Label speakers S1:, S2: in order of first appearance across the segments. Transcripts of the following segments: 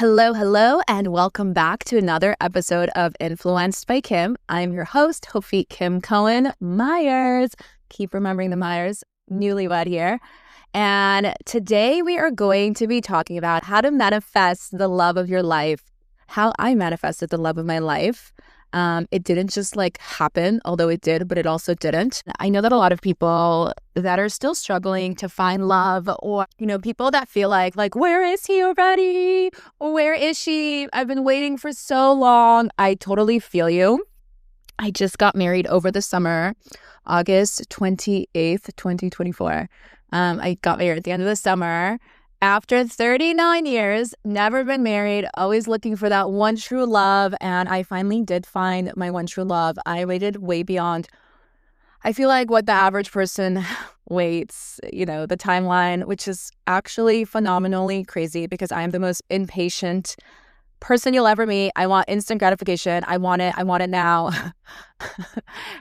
S1: Hello, hello, and welcome back to another episode of Influenced by Kim. I'm your host, Hofit Kim Cohen Meyers. Keep remembering the Meyers, newlywed here. And today we are going to be talking about how to manifest the love of your life, how I manifested the love of my life. It didn't just happen, although it did, but it also didn't. I know that a lot of people that are still struggling to find love, or, people that feel like, where is he already? Where is she? I've been waiting for so long. I totally feel you. I just got married over the summer, August 28th, 2024. I got married at the end of the summer. After 39 years, never been married, always looking for that one true love. And I finally did find my one true love. I waited way beyond, I feel like, what the average person waits, the timeline, which is actually phenomenally crazy because I am the most impatient person you'll ever meet. I want instant gratification. I want it now.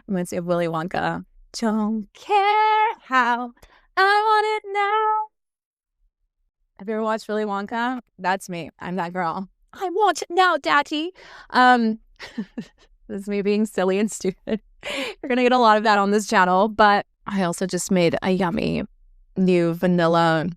S1: Reminds me of Willy Wonka. Don't care how, I want it now. Have you ever watched Willy Wonka? That's me. I'm that girl. I want it now, daddy. This is me being silly and stupid. You're going to get a lot of that on this channel. But I also just made a yummy new vanilla,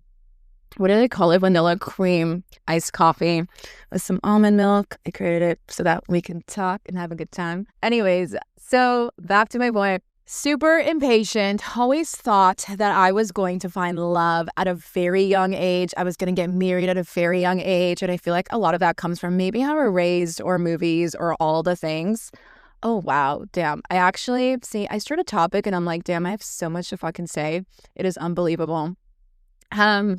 S1: what do they call it? Vanilla cream iced coffee with some almond milk. I created it so that we can talk and have a good time. Anyways, so back to my point. Super impatient, always thought that I was going to find love at a very young age. I was going to get married at a very young age. And I feel like a lot of that comes from maybe how we're raised or movies or all the things. Oh, wow. Damn. I started a topic and I'm like, damn, I have so much to fucking say. It is unbelievable. So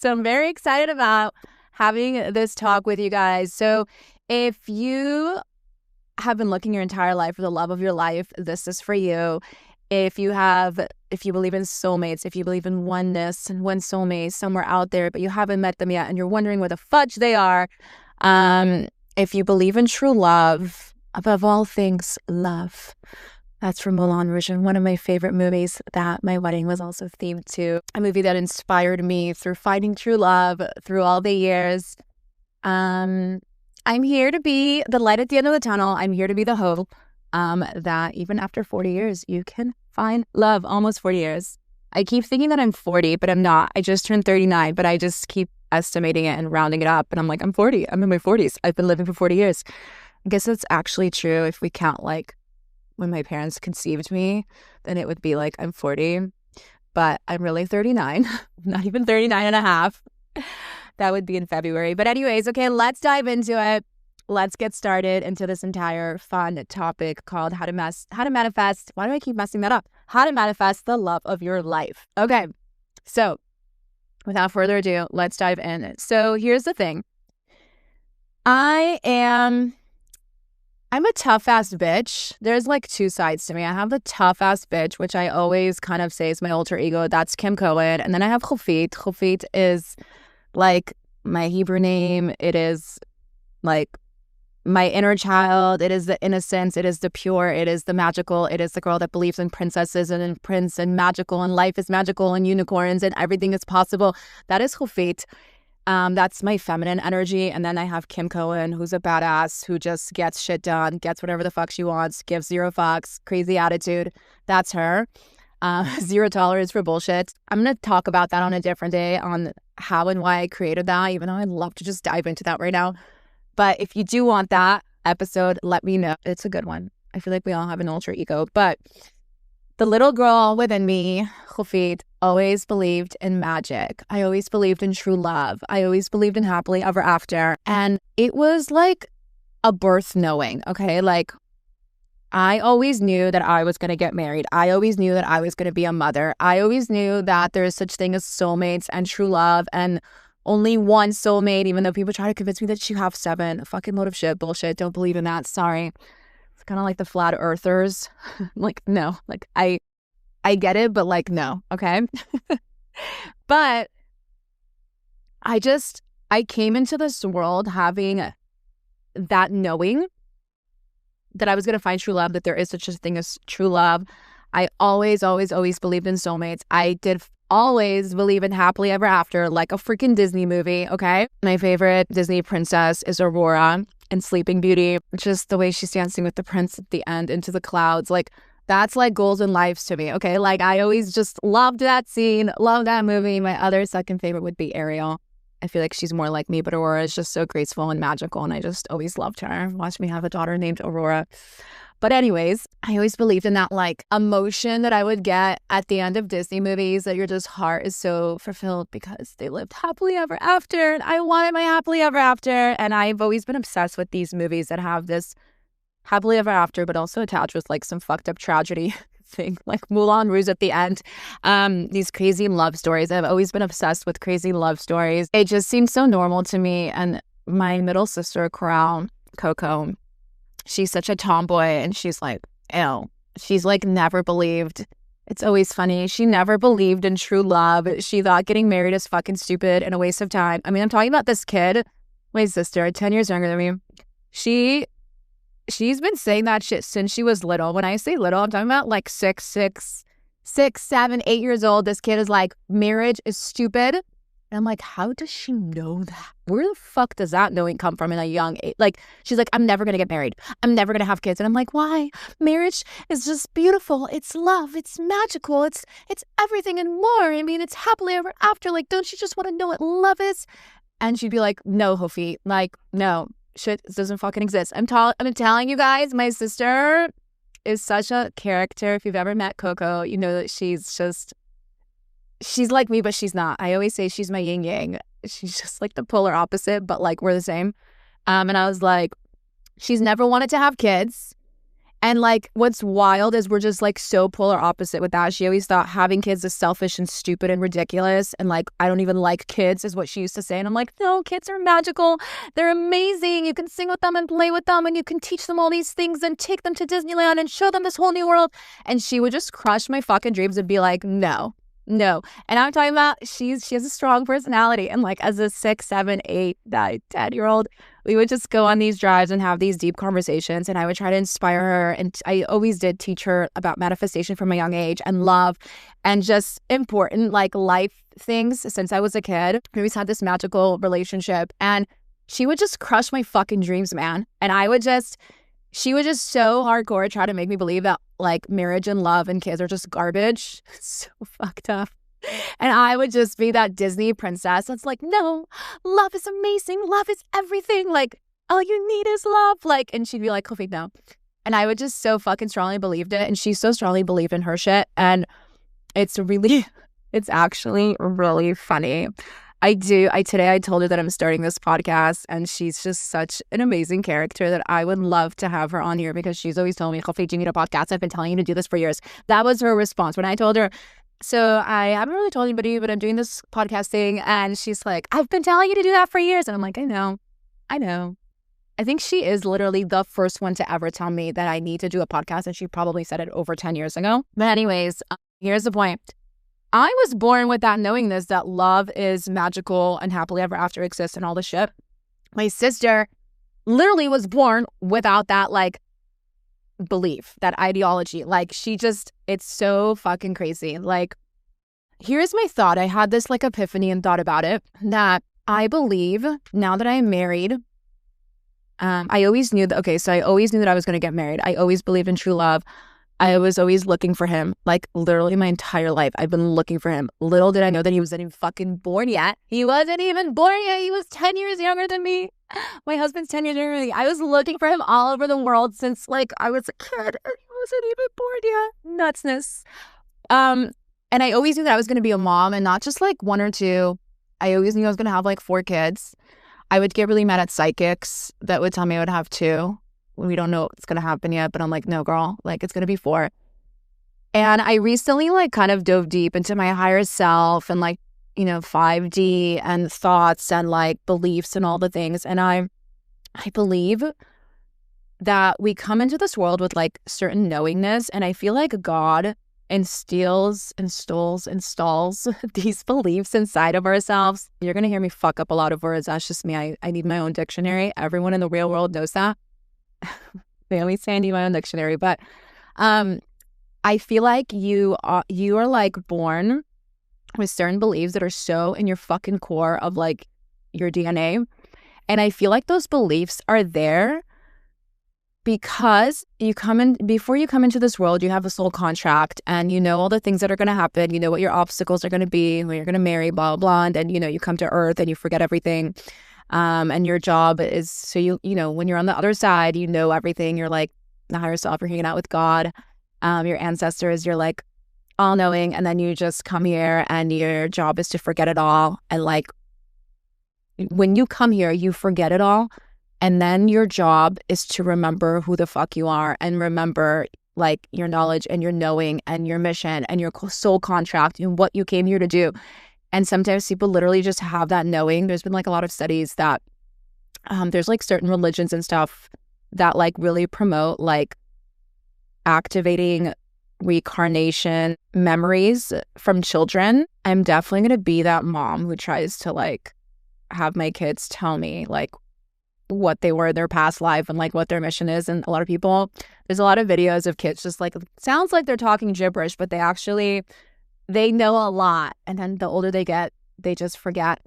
S1: I'm very excited about having this talk with you guys. So if you have been looking your entire life for the love of your life, this is for you. If you believe in soulmates, if you believe in oneness and one soulmate somewhere out there, but you haven't met them yet and you're wondering where the fudge they are, if you believe in true love, above all things, love. That's from Moulin Rouge, and one of my favorite movies that my wedding was also themed to. A movie that inspired me through finding true love through all the years. I'm here to be the light at the end of the tunnel. I'm here to be the hope that even after 40 years, you can find love. Almost 40 years. I keep thinking that I'm 40, but I'm not. I just turned 39, but I just keep estimating it and rounding it up. And I'm like, I'm 40. I'm in my 40s. I've been living for 40 years. I guess that's actually true. If we count when my parents conceived me, then it would be I'm 40. But I'm really 39, not even 39 and a half. That would be in February. But anyways, okay, let's dive into it. Let's get started into this entire fun topic called how to manifest. Why do I keep messing that up? How to manifest the love of your life. Okay, so without further ado, let's dive in. So here's the thing. I'm a tough-ass bitch. There's two sides to me. I have the tough-ass bitch, which I always kind of say is my alter ego. That's Kim Cohen. And then I have Hofit. Hofit is my Hebrew name. It is my inner child. It is the innocence. It is the pure. It is the magical. It is the girl that believes in princesses and in prince and magical, and life is magical and unicorns and everything is possible. That is Hofit. That's my feminine energy. And then I have Kim Cohen, who's a badass, who just gets shit done, gets whatever the fuck she wants, gives zero fucks, crazy attitude. That's her. Zero tolerance for bullshit. I'm going to talk about that on a different day on how and why I created that, even though I'd love to just dive into that right now. But if you do want that episode, let me know. It's a good one. I feel like we all have an alter ego. But the little girl within me, Hofit, always believed in magic. I always believed in true love. I always believed in happily ever after. And it was a birth knowing, okay? I always knew that I was going to get married. I always knew that I was going to be a mother. I always knew that there is such thing as soulmates and true love and only one soulmate, even though people try to convince me that you have 7. Fucking load of shit, bullshit. Don't believe in that. Sorry. It's kind of like the flat earthers. No. I get it, but no. Okay? But I came into this world having that knowing that I was going to find true love, that there is such a thing as true love. I always, always, always believed in soulmates. I did always believe in happily ever after, like a freaking Disney movie, okay? My favorite Disney princess is Aurora in Sleeping Beauty. Just the way she's dancing with the prince at the end into the clouds. Like, that's like goals in life to me, okay? Like, I always just loved that scene, loved that movie. My other second favorite would be Ariel. I feel like she's more like me, but Aurora is just so graceful and magical, and I just always loved her. Watch me have a daughter named Aurora. But anyways, I always believed in that like emotion that I would get at the end of Disney movies, that your just heart is so fulfilled because they lived happily ever after. And I wanted my happily ever after. And I've always been obsessed with these movies that have this happily ever after, but also attached with like some fucked up tragedy thing, like Moulin Rouge at the end. These crazy love stories. I've always been obsessed with crazy love stories. It just seems so normal to me. And my middle sister, Coco, she's such a tomboy, and she's like, ew. She's like never believed. It's always funny. She never believed in true love. She thought getting married is fucking stupid and a waste of time. I mean, I'm talking about this kid, my sister, 10 years younger than me. She's been saying that shit since she was little. When I say little, I'm talking about like 6, 7, 8 years old. This kid is like, marriage is stupid. And I'm like, how does she know that? Where the fuck does that knowing come from in a young age? Like, she's like, I'm never going to get married. I'm never going to have kids. And I'm like, why? Marriage is just beautiful. It's love. It's magical. It's everything and more. I mean, it's happily ever after. Like, don't you just want to know what love is? And she'd be like, no, Hofit. Like, no, shit doesn't fucking exist. I'm telling you guys, my sister is such a character. If you've ever met Coco, you know that she's like me, but she's not. I always say she's my yin yang. She's just like the polar opposite, but like we're the same. And I was like, she's never wanted to have kids. And like what's wild is we're just like so polar opposite with that. She always thought having kids is selfish and stupid and ridiculous. And like, I don't even like kids is what she used to say. And I'm like, no, kids are magical. They're amazing. You can sing with them and play with them, and you can teach them all these things and take them to Disneyland and show them this whole new world. And she would just crush my fucking dreams and be like, no. And I'm talking about she has a strong personality. And like as a 6, 7, 8, 9, 10-year-old, we would just go on these drives and have these deep conversations. And I would try to inspire her. And I always did teach her about manifestation from a young age and love and just important like life things since I was a kid. We always had this magical relationship. And she would just crush my fucking dreams, man. And she would just so hardcore try to make me believe that like marriage and love and kids are just garbage. So fucked up. And I would just be that Disney princess that's like, no, love is amazing. Love is everything. Like, all you need is love. Like, and she'd be like, Hofit, no. And I would just so fucking strongly believed it. And she so strongly believed in her shit. And it's actually really funny. Today I told her that I'm starting this podcast, and she's just such an amazing character that I would love to have her on here, because she's always told me, Hofit, you need a podcast. I've been telling you to do this for years. That was her response when I told her. So I haven't really told anybody, but I'm doing this podcast thing, and she's like, I've been telling you to do that for years. And I'm like, I know. I think she is literally the first one to ever tell me that I need to do a podcast, and she probably said it over 10 years ago. But anyways, here's the point. I was born with that knowingness that love is magical and happily ever after exists and all this shit. My sister literally was born without that like belief, that ideology. Like it's so fucking crazy. Like, here's my thought. I had this like epiphany and thought about it, that I believe now that I'm married, I always knew that I was going to get married. I always believed in true love. I was always looking for him, like literally my entire life. I've been looking for him. Little did I know that he wasn't even fucking born yet. He wasn't even born yet. He was 10 years younger than me. My husband's 10 years younger than me. I was looking for him all over the world since like I was a kid, and he wasn't even born yet. Nutsness. And I always knew that I was going to be a mom, and not just like 1 or 2. I always knew I was going to have like 4 kids. I would get really mad at psychics that would tell me I would have 2. We don't know what's going to happen yet, but I'm like, no, girl, like it's going to be 4. And I recently like kind of dove deep into my higher self and like, 5D and thoughts and like beliefs and all the things. And I believe that we come into this world with like certain knowingness. And I feel like God installs these beliefs inside of ourselves. You're going to hear me fuck up a lot of words. That's just me. I need my own dictionary. Everyone in the real world knows that. They always say I need my own dictionary, but I I feel like you are like born with certain beliefs that are so in your fucking core of like your DNA. And I feel like those beliefs are there because you come in, before you come into this world, you have a soul contract and you know all the things that are going to happen. You know what your obstacles are going to be, who you're going to marry, blah, blah, blah. And then, you know, you come to earth and you forget everything. And your job is, so you know, when you're on the other side, you know everything. You're like the higher self, you're hanging out with God. Your ancestors, you're like all knowing. And then you just come here and your job is to forget it all. And like, when you come here, you forget it all. And then your job is to remember who the fuck you are and remember like your knowledge and your knowing and your mission and your soul contract and what you came here to do. And sometimes people literally just have that knowing. There's been like a lot of studies that there's like certain religions and stuff that like really promote like activating reincarnation memories from children. I'm definitely going to be that mom who tries to like have my kids tell me like what they were in their past life and like what their mission is. And a lot of people, there's a lot of videos of kids just like, sounds like they're talking gibberish, but they know a lot. And then the older they get, they just forget.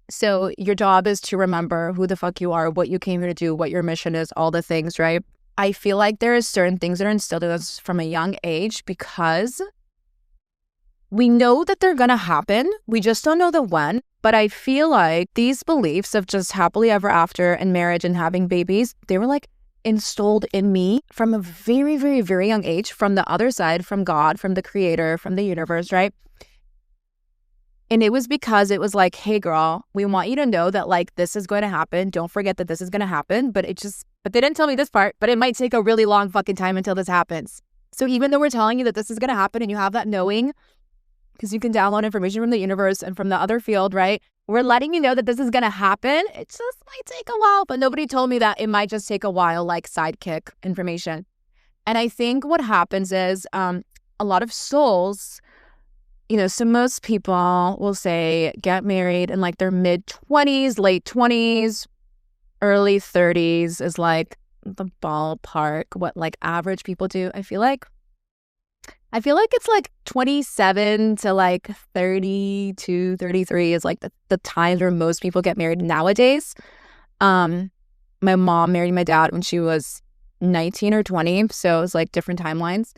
S1: So your job is to remember who the fuck you are, what you came here to do, what your mission is, all the things, right? I feel like there is certain things that are instilled in us from a young age because we know that they're going to happen. We just don't know the when. But I feel like these beliefs of just happily ever after and marriage and having babies, they were like installed in me from a very, very, very young age, from the other side, from God, from the creator, from the universe, right? And it was because it was like, hey girl, we want you to know that like this is going to happen. Don't forget that this is going to happen. But they didn't tell me this part, but it might take a really long fucking time until this happens. So even though we're telling you that this is going to happen and you have that knowing, because you can download information from the universe and from the other field, right? We're letting you know that this is going to happen. It just might take a while, but nobody told me that it might just take a while, like sidekick information. And I think what happens is a lot of souls, you know, so most people will say get married in like their mid-20s, late 20s, early 30s is like the ballpark, what like average people do. I feel like it's like 27 to like 32, 33 is like the times where most people get married nowadays. My mom married my dad when she was 19 or 20, so it was like different timelines.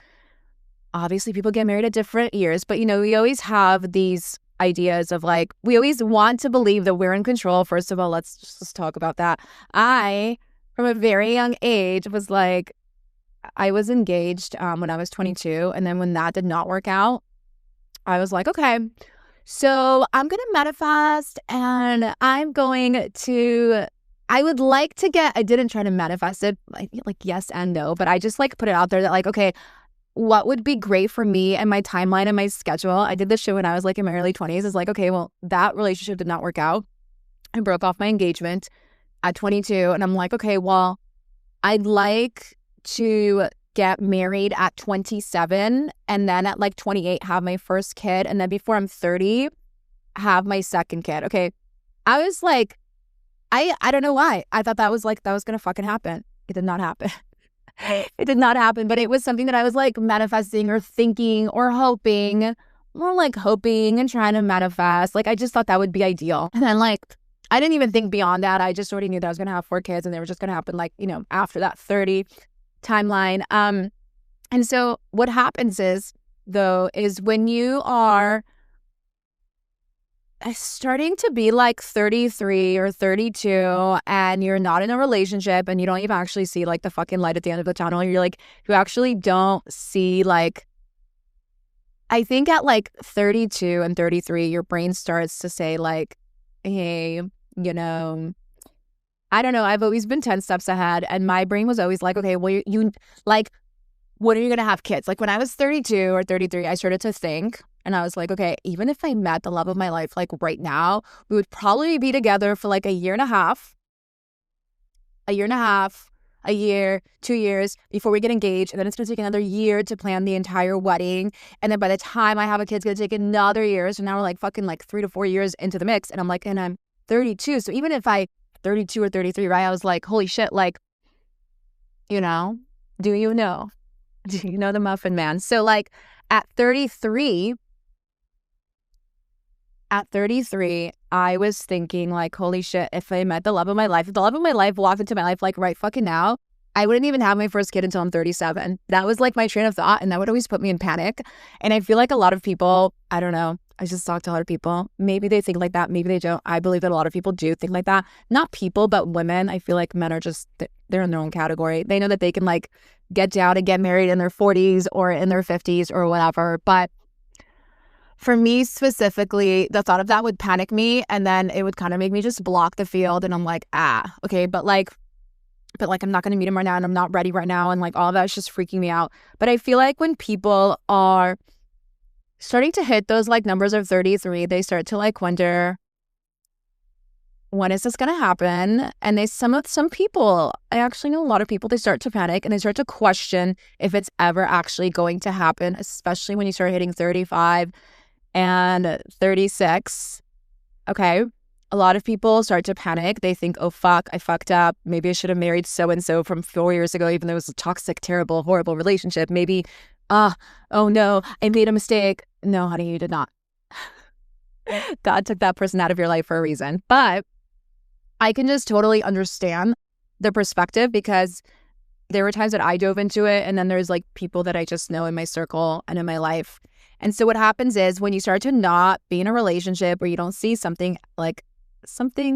S1: Obviously, people get married at different years, but you know, we always have these ideas of like, we always want to believe that we're in control. First of all, let's just talk about that. I, from a very young age, was like, I was engaged when I was 22. And then when that did not work out, I was like, okay, so I'm going to manifest and I would like to I didn't try to manifest it like yes and no, but I just like put it out there that like, okay, what would be great for me and my timeline and my schedule? I did this shit when I was like in my early 20s. It's like, okay, well, that relationship did not work out. I broke off my engagement at 22. And I'm like, okay, well, I'd like to get married at 27 and then at like 28 have my first kid, and then before I'm 30 have my second kid. Okay, I was like, I don't know why I thought that was gonna fucking happen. It did not happen. It did not happen, but it was something that I was like manifesting or thinking or hoping, more like hoping and trying to manifest. Like I just thought that would be ideal, and then like I didn't even think beyond that. I just already knew that I was gonna have 4 kids and they were just gonna happen like, you know, after that 30 timeline. And so what happens is when you are starting to be like 33 or 32 and you're not in a relationship and you don't even actually see like the fucking light at the end of the tunnel, you're like, you actually don't see like, I think at like 32 and 33, your brain starts to say like, hey, you know, I don't know. I've always been 10 steps ahead. And my brain was always like, okay, well, you like, when are you going to have kids? Like when I was 32 or 33, I started to think and I was like, okay, even if I met the love of my life, like right now, we would probably be together for like a year, 2 years before we get engaged. And then it's going to take another year to plan the entire wedding. And then by the time I have a kid, it's going to take another year. So now we're like fucking like 3 to 4 years into the mix. And I'm like, and I'm 32. So even if 32 or 33, right? I was like, holy shit, like, you know, do you know? Do you know the Muffin Man? So like at 33, I was thinking like, holy shit, if I met the love of my life, if the love of my life walked into my life like right fucking now, I wouldn't even have my first kid until I'm 37. That was like my train of thought, and that would always put me in panic. And I feel like a lot of people, I don't know, I just talked to a lot of people. Maybe they think like that, maybe they don't. I believe that a lot of people do think like that. Not people, but women. I feel like men are just, they're in their own category. They know that they can like get down and get married in their 40s or in their 50s or whatever. But for me specifically, the thought of that would panic me, and then it would kind of make me just block the field. And I'm like, okay, but I'm not going to meet him right now, and I'm not ready right now, and like all of that's just freaking me out. But I feel like when people are starting to hit those like numbers of 33, they start to like wonder, when is this going to happen? And some people, I actually know a lot of people, they start to panic and they start to question if it's ever actually going to happen, especially when you start hitting 35 and 36. Okay. A lot of people start to panic. They think, oh, fuck, I fucked up. Maybe I should have married so-and-so from 4 years ago, even though it was a toxic, terrible, horrible relationship. Maybe, oh no, I made a mistake. No, honey, you did not. God took that person out of your life for a reason. But I can just totally understand the perspective, because there were times that I dove into it, and then there's like people that I just know in my circle and in my life. And so what happens is when you start to not be in a relationship, or you don't see something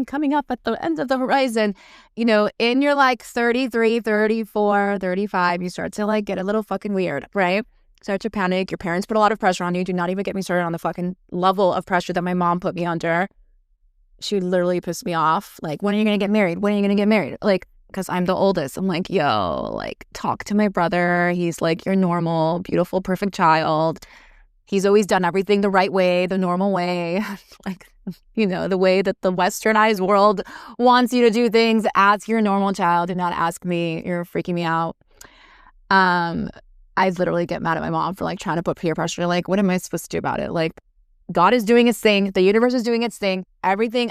S1: coming up at the end of the horizon, you know, in your like 33, 34, 35, you start to like get a little fucking weird, right? Start to panic. Your parents put a lot of pressure on you. Do not even get me started on the fucking level of pressure that my mom put me under. She would literally piss me off. Like, when are you going to get married? When are you going to get married? Like, because I'm the oldest. I'm like, yo, like, talk to my brother. He's like your normal, beautiful, perfect child. He's always done everything the right way, the normal way. Like, you know, the way that the westernized world wants you to do things. Ask your normal child. Do not ask me. You're freaking me out. I literally get mad at my mom for like trying to put peer pressure. Like, what am I supposed to do about it? Like, God is doing his thing. The universe is doing its thing. Everything.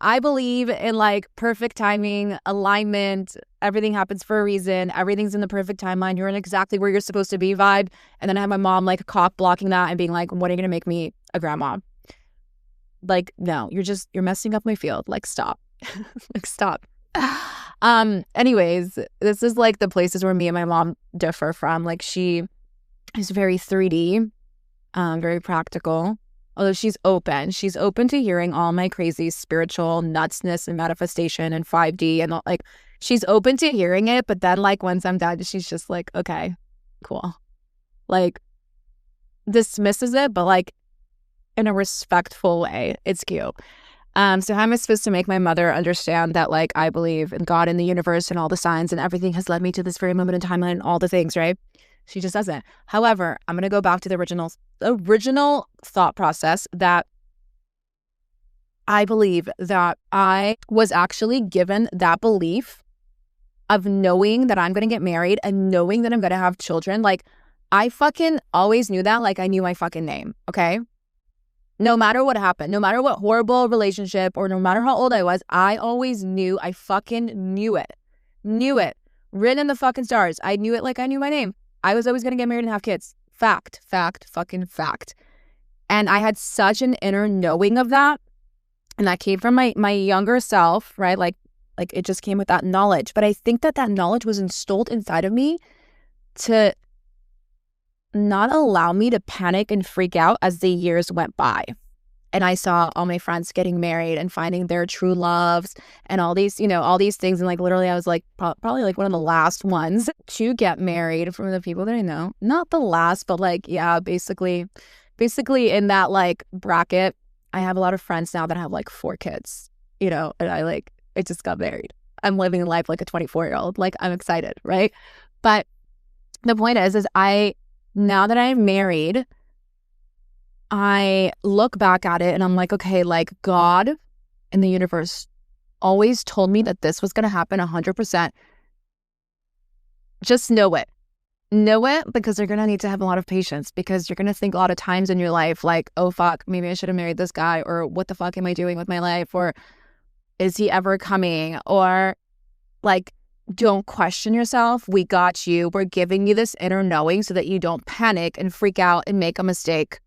S1: I believe in like perfect timing, alignment. Everything happens for a reason. Everything's in the perfect timeline. You're in exactly where you're supposed to be vibe. And then I have my mom like cock blocking that and being like, when are you going to make me a grandma? Like, no, you're messing up my field. Like, stop. Like, stop. Anyways, this is like the places where me and my mom differ from. Like, she is very 3D, very practical. Although she's open to hearing all my crazy spiritual nutsness and manifestation and 5D and like, she's open to hearing it. But then like once I'm done, she's just like, okay, cool. Like, dismisses it, but like in a respectful way. It's cute. So how am I supposed to make my mother understand that like I believe in God and the universe and all the signs and everything has led me to this very moment in time and all the things, right? She just doesn't. However, I'm going to go back to the original thought process that I believe that I was actually given that belief of knowing that I'm going to get married and knowing that I'm going to have children. Like, I fucking always knew that. Like, I knew my fucking name, okay? No matter what happened, no matter what horrible relationship or no matter how old I was, I always knew. I fucking knew it. Knew it. Written in the fucking stars. I knew it like I knew my name. I was always going to get married and have kids. Fact, fucking fact. And I had such an inner knowing of that. And that came from my younger self, right? Like it just came with that knowledge. But I think that knowledge was installed inside of me to not allow me to panic and freak out as the years went by. And I saw all my friends getting married and finding their true loves and all these, you know, all these things. And like literally I was like probably like one of the last ones to get married from the people that I know. Not the last, but like, yeah, basically in that like bracket. I have a lot of friends now that have like 4 kids, you know, and I just got married. I'm living life like a 24-year-old. Like, I'm excited, right? But the point is now that I'm married, I look back at it and I'm like, okay, like God and the universe always told me that this was going to happen 100%. Just know it. Know it, because you're going to need to have a lot of patience, because you're going to think a lot of times in your life like, oh, fuck, maybe I should have married this guy, or what the fuck am I doing with my life, or is he ever coming, or like don't question yourself. We got you. We're giving you this inner knowing so that you don't panic and freak out and make a mistake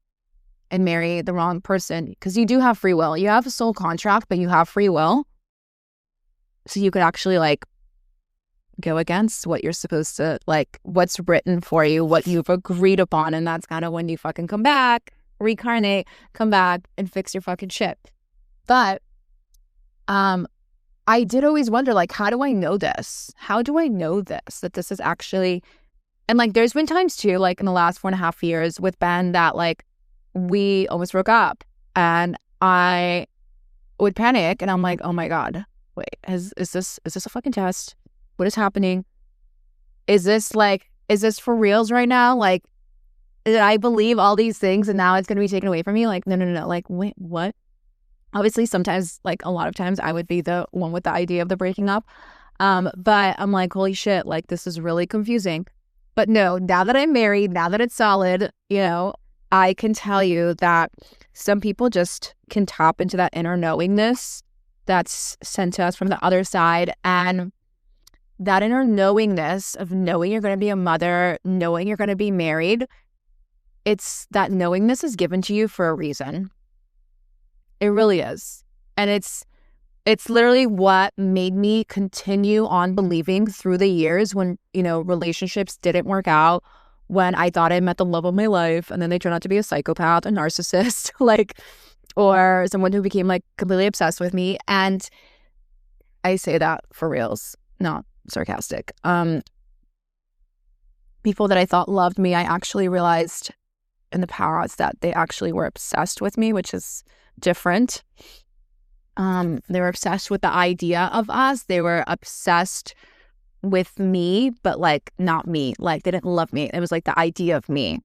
S1: and marry the wrong person, because you do have free will. You have a soul contract, but you have free will. So you could actually like go against what you're supposed to, like what's written for you, what you've agreed upon. And that's kind of when you fucking come back, reincarnate, come back and fix your fucking shit. But I did always wonder, like, how do I know this? How do I know this? That this is actually, and like, there's been times too, like in the last 4.5 years with Ben that like we almost broke up, and I would panic, and I'm like, oh my God, wait, is this a fucking test? What is happening? Is this for reals right now? Like, did I believe all these things and now it's going to be taken away from me? Like, no. Like, wait, what? Obviously, sometimes, like a lot of times, I would be the one with the idea of the breaking up. But I'm like, holy shit, like this is really confusing. But no, now that I'm married, now that it's solid, you know, I can tell you that some people just can tap into that inner knowingness that's sent to us from the other side. And that inner knowingness of knowing you're going to be a mother, knowing you're going to be married, it's that knowingness is given to you for a reason. It really is. And it's literally what made me continue on believing through the years when, you know, relationships didn't work out, when I thought I met the love of my life and then they turned out to be a psychopath, a narcissist, like, or someone who became like completely obsessed with me. And I say that for reals, not sarcastic. People that I thought loved me, I actually realized in the past that they actually were obsessed with me, which is different. They were obsessed with the idea of us. They were obsessed with me, but like not me. Like they didn't love me. It was like the idea of me,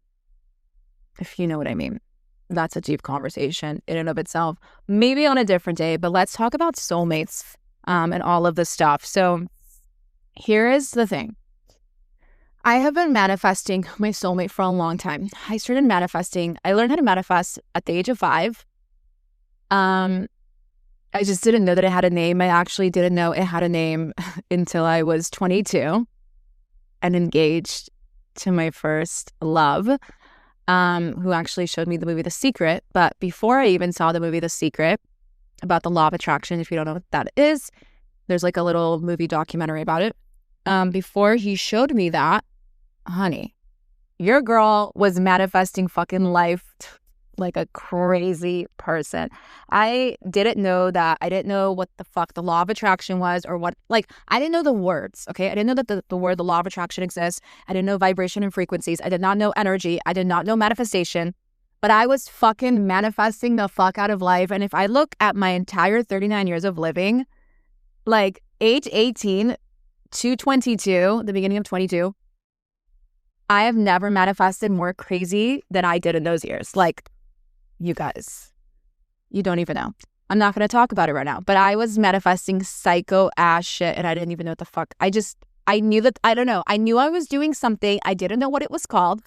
S1: if you know what I mean. That's a deep conversation in and of itself. Maybe on a different day, but let's talk about soulmates and all of this stuff. So here is the thing. I have been manifesting my soulmate for a long time. I started manifesting. I learned how to manifest at the age of 5. I just didn't know that it had a name. I actually didn't know it had a name until I was 22 and engaged to my first love, who actually showed me the movie The Secret. But before I even saw the movie The Secret, about the law of attraction, if you don't know what that is, there's like a little movie documentary about it. Before he showed me that, honey, your girl was manifesting fucking life like a crazy person. I didn't know that. I didn't know what the fuck the law of attraction was, or what, like, I didn't know the words, okay? I didn't know that the word, the law of attraction exists. I didn't know vibration and frequencies. I did not know energy. I did not know manifestation, but I was fucking manifesting the fuck out of life. And if I look at my entire 39 years of living, like age 18 to 22, the beginning of 22, I have never manifested more crazy than I did in those years. Like, you guys, you don't even know. I'm not going to talk about it right now, but I was manifesting psycho ass shit and I didn't even know what the fuck. I knew that, I don't know. I knew I was doing something. I didn't know what it was called,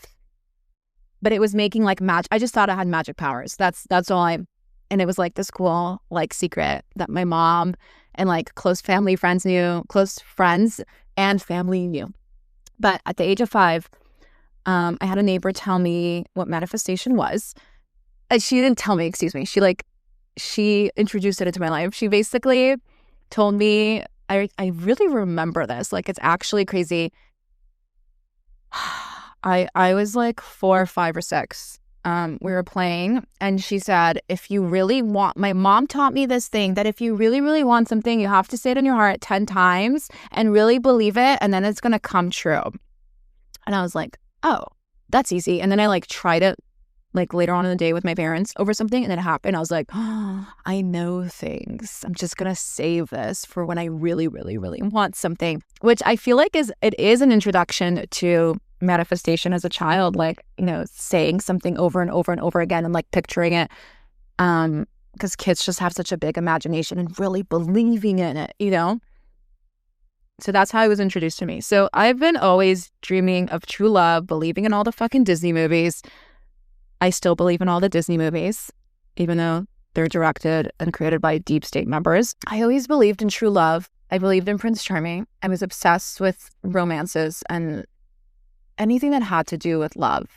S1: but it was making like magic. I just thought I had magic powers. That's all and it was like this cool like secret that my mom and like close friends and family knew. But at the age of 5, I had a neighbor tell me what manifestation was. She didn't tell me, excuse me. She introduced it into my life. She basically told me, I really remember this. Like, it's actually crazy. I was like 4 or 5 or 6. We were playing and she said, if you really want, my mom taught me this thing, that if you really, really want something, you have to say it in your heart 10 times and really believe it, and then it's going to come true. And I was like, oh, that's easy. And then I like tried it like later on in the day with my parents over something, and then it happened. I was like, oh, I know things. I'm just going to save this for when I really, really, really want something, which I feel like it is an introduction to manifestation as a child, like, you know, saying something over and over and over again and like picturing it, because kids just have such a big imagination and really believing in it, you know. So that's how it was introduced to me. So I've been always dreaming of true love, believing in all the fucking Disney movies. I still believe in all the Disney movies, even though they're directed and created by deep state members. I always believed in true love. I believed in Prince Charming. I was obsessed with romances and anything that had to do with love.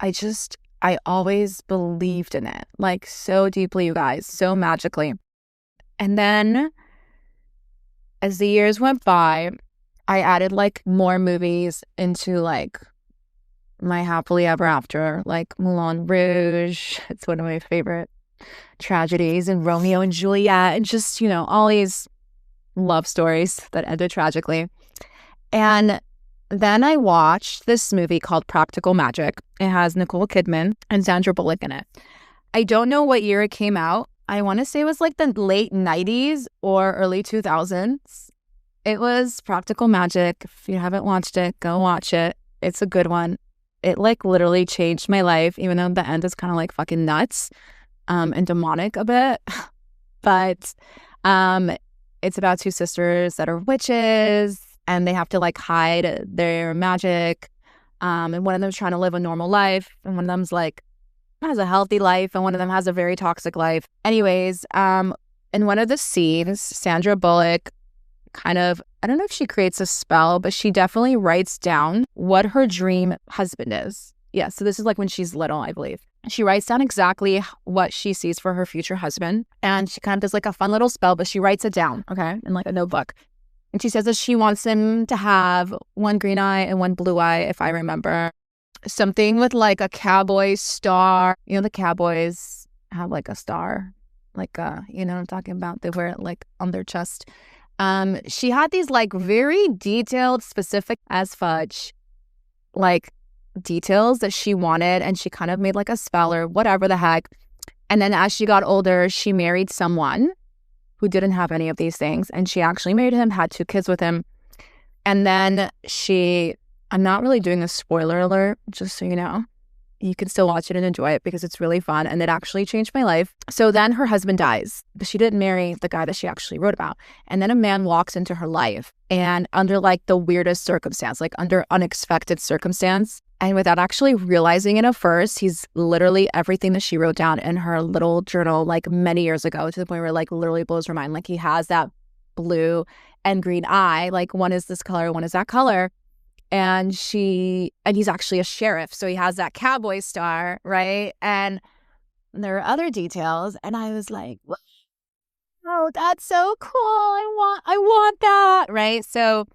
S1: I always believed in it, like so deeply, you guys, so magically. And then as the years went by, I added like more movies into like my happily ever after, like Moulin Rouge. It's one of my favorite tragedies, and Romeo and Juliet, and just, all these love stories that ended tragically. And then I watched this movie called Practical Magic. It has Nicole Kidman and Sandra Bullock in it. I don't know what year it came out. I want to say it was like the late 90s or early 2000s. It was Practical Magic. If you haven't watched it, go watch it. It's a good one. It like literally changed my life, even though the end is kind of like fucking nuts and demonic a bit. But it's about two sisters that are witches, and they have to like hide their magic. And one of them's trying to live a normal life, and one of them's like has a healthy life, and one of them has a very toxic life. Anyways, in one of the scenes, Sandra Bullock kind of, I don't know if she creates a spell, but she definitely writes down what her dream husband is. Yeah, so this is like when she's little, I believe. She writes down exactly what she sees for her future husband, and she kind of does like a fun little spell, but she writes it down, okay, in like a notebook. And she says that she wants him to have one green eye and one blue eye, if I remember. Something with like a cowboy star. The cowboys have like a star, like what I'm talking about? They wear it like on their chest. She had these like very detailed, specific as fudge, like details that she wanted, and she kind of made like a spell or whatever the heck. And then as she got older, she married someone who didn't have any of these things, and she actually married him, had 2 kids with him. And then I'm not really doing a spoiler alert, just so you know. You can still watch it and enjoy it because it's really fun, and it actually changed my life. So then her husband dies, but she didn't marry the guy that she actually wrote about. And then a man walks into her life, and under like the weirdest circumstance, like under unexpected circumstance, and without actually realizing it at first, he's literally everything that she wrote down in her little journal like many years ago, to the point where it like literally blows her mind. Like he has that blue and green eye, like one is this color, one is that color. And he's actually a sheriff, so he has that cowboy star, right? And there are other details, and I was like, "Oh, that's so cool! I want that!" Right? So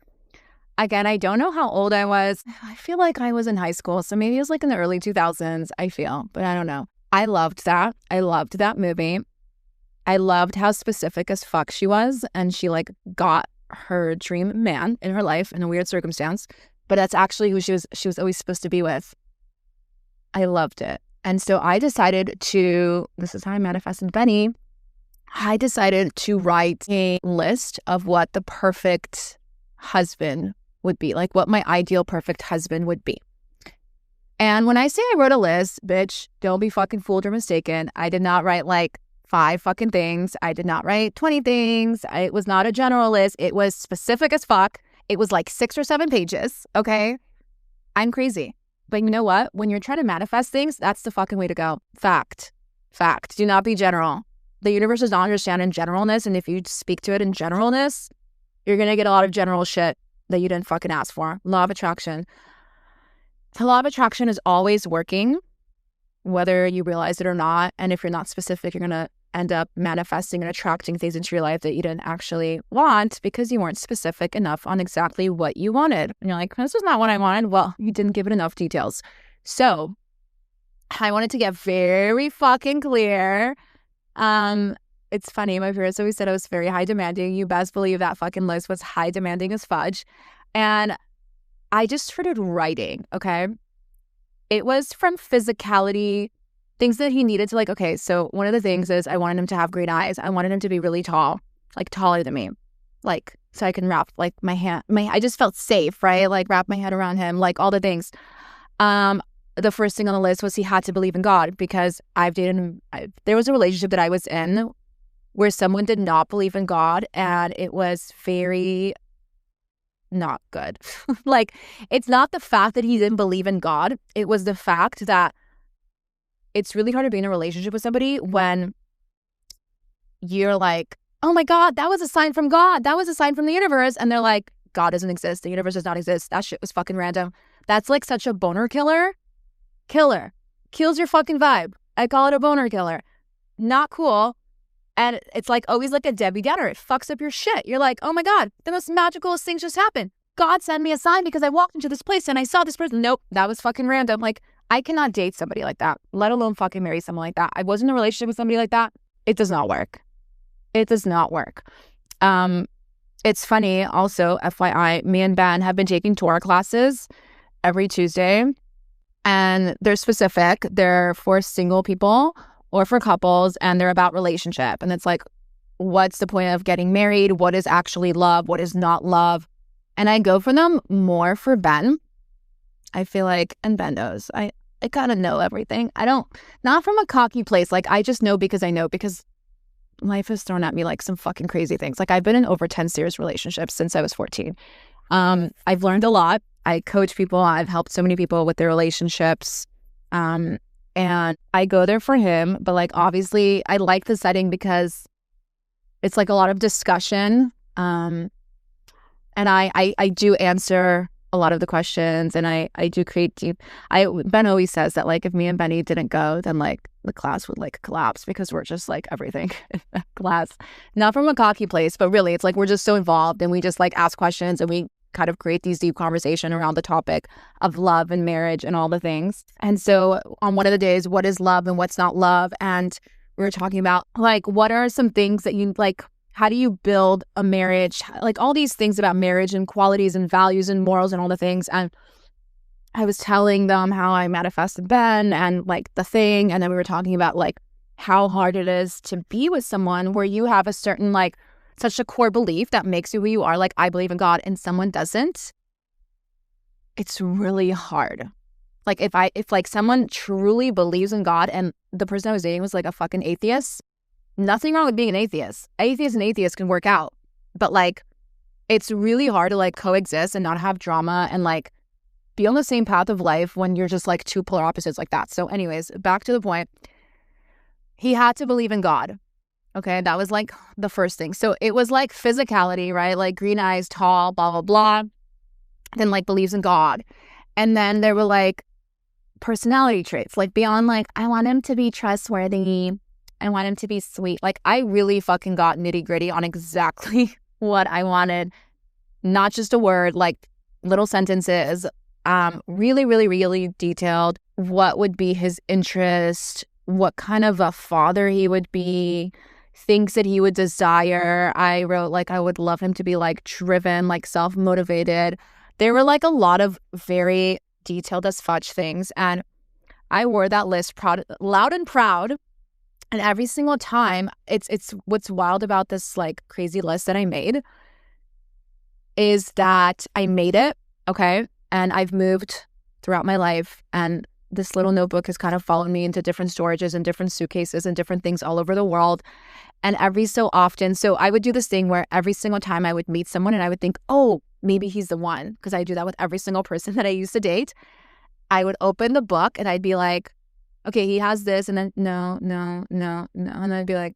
S1: again, I don't know how old I was. I feel like I was in high school, so maybe it was like in the early 2000s. I feel, but I don't know. I loved that. I loved that movie. I loved how specific as fuck she was, and she like got her dream man in her life in a weird circumstance. But that's actually who she was always supposed to be with. I loved it. And so I decided this is how I manifested Benny. I decided to write a list of what the perfect husband would be, like what my ideal perfect husband would be. And when I say I wrote a list, bitch, don't be fucking fooled or mistaken. I did not write like 5 fucking things. I did not write 20 things. It was not a general list. It was specific as fuck. It was like 6 or 7 pages, okay? I'm crazy. But you know what? When you're trying to manifest things, that's the fucking way to go. Fact. Do not be general. The universe does not understand in generalness, and if you speak to it in generalness, you're going to get a lot of general shit that you didn't fucking ask for. Law of attraction. The law of attraction is always working, whether you realize it or not. And if you're not specific, you're going to end up manifesting and attracting things into your life that you didn't actually want because you weren't specific enough on exactly what you wanted. And you're like, this is not what I wanted. Well, you didn't give it enough details. So I wanted to get very fucking clear. It's funny. My parents always said I was very high demanding. You best believe that fucking list was high demanding as fudge. And I just started writing, okay? It was from physicality, things that he needed to like, okay, so one of the things is I wanted him to have green eyes. I wanted him to be really tall, like taller than me, like so I can wrap like I just felt safe, right? Like wrap my head around him, like all the things. The first thing on the list was he had to believe in God, because there was a relationship that I was in where someone did not believe in God, and it was very not good. Like, it's not the fact that he didn't believe in God. It was the fact that it's really hard to be in a relationship with somebody when you're like oh my God, that was a sign from God. That was a sign from the universe. And they're like, God doesn't exist. The universe does not exist. That shit was fucking random. That's like such a boner killer. Kills your fucking vibe. I call it a boner killer. Not cool. And it's like always like a Debbie Downer. It fucks up your shit. You're like, oh my God, the most magical things just happened. God sent me a sign because I walked into this place and I saw this person. Nope, that was fucking random. Like, I cannot date somebody like that, let alone fucking marry someone like that. I was in a relationship with somebody like that. It does not work. It does not work. It's funny also, FYI, me and Ben have been taking Torah classes every Tuesday. And they're specific. They're for single people or for couples, and they're about relationship. And it's like, what's the point of getting married? What is actually love? What is not love? And I go for them more for Ben. I feel like, and Ben knows, I kind of know everything. I don't, not from a cocky place. Like, I just know because I know, because life has thrown at me like some fucking crazy things. Like, I've been in over 10 serious relationships since I was 14. I've learned a lot. I coach people. I've helped so many people with their relationships. And I go there for him. But like, obviously, I like the setting because it's like a lot of discussion. And I do answer a lot of the questions, and I do create deep. Ben always says that like if me and Benny didn't go, then like the class would like collapse because we're just like everything in that class. Not from a cocky place, but really it's like we're just so involved, and we just like ask questions, and we kind of create these deep conversation around the topic of love and marriage and all the things. And so on one of the days, what is love and what's not love? And we were talking about like, what are some things that you like, how do you build a marriage? Like all these things about marriage and qualities and values and morals and all the things. And I was telling them how I manifested Ben and like the thing. And then we were talking about like how hard it is to be with someone where you have a certain like such a core belief that makes you who you are. Like, I believe in God, and someone doesn't. It's really hard. Like if like someone truly believes in God and the person I was dating was like a fucking atheist, nothing wrong with being an atheist. Atheist and atheist can work out. But like, it's really hard to like coexist and not have drama and like be on the same path of life when you're just like two polar opposites like that. So anyways, back to the point. He had to believe in God. Okay, that was like the first thing. So it was like physicality, right? Like green eyes, tall, blah, blah, blah. Then like believes in God. And then there were like personality traits, like beyond like, I want him to be trustworthy. I want him to be sweet. Like I really fucking got nitty gritty on exactly what I wanted. Not just a word, like little sentences. Really, really, really detailed. What would be his interest? What kind of a father he would be? Things that he would desire. I wrote like I would love him to be like driven, like self-motivated. There were like a lot of very detailed as fudge things, and I wore that list loud and proud. And every single time, it's what's wild about this like crazy list that I made is that I made it, okay, and I've moved throughout my life, and this little notebook has kind of followed me into different storages and different suitcases and different things all over the world. And every so often, so I would do this thing where every single time I would meet someone and I would think, oh, maybe he's the one, because I do that with every single person that I used to date. I would open the book and I'd be like, okay, he has this, and then no. And I'd be like,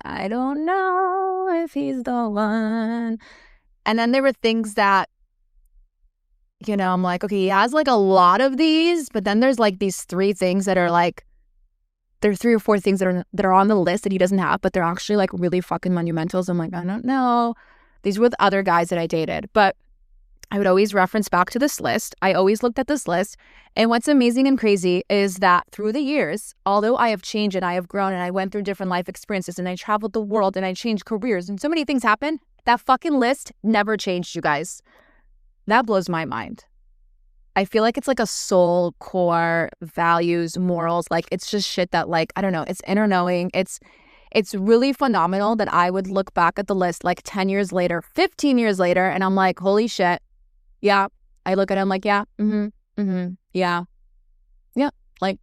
S1: I don't know if he's the one. And then there were things that, you know, I'm like, okay, he has like a lot of these, but then there's like these three things that are like, there are 3 or 4 things that are on the list that he doesn't have, but they're actually like really fucking monumental. So I'm like, I don't know. These were the other guys that I dated, but I would always reference back to this list. I always looked at this list. And what's amazing and crazy is that through the years, although I have changed and I have grown and I went through different life experiences and I traveled the world and I changed careers and so many things happened, that fucking list never changed, you guys. That blows my mind. I feel like it's like a soul core, values, morals. Like it's just shit that like, I don't know, it's inner knowing. It's really phenomenal that I would look back at the list like 10 years later, 15 years later, and I'm like, holy shit. Yeah. I look at him like, yeah, yeah. Like,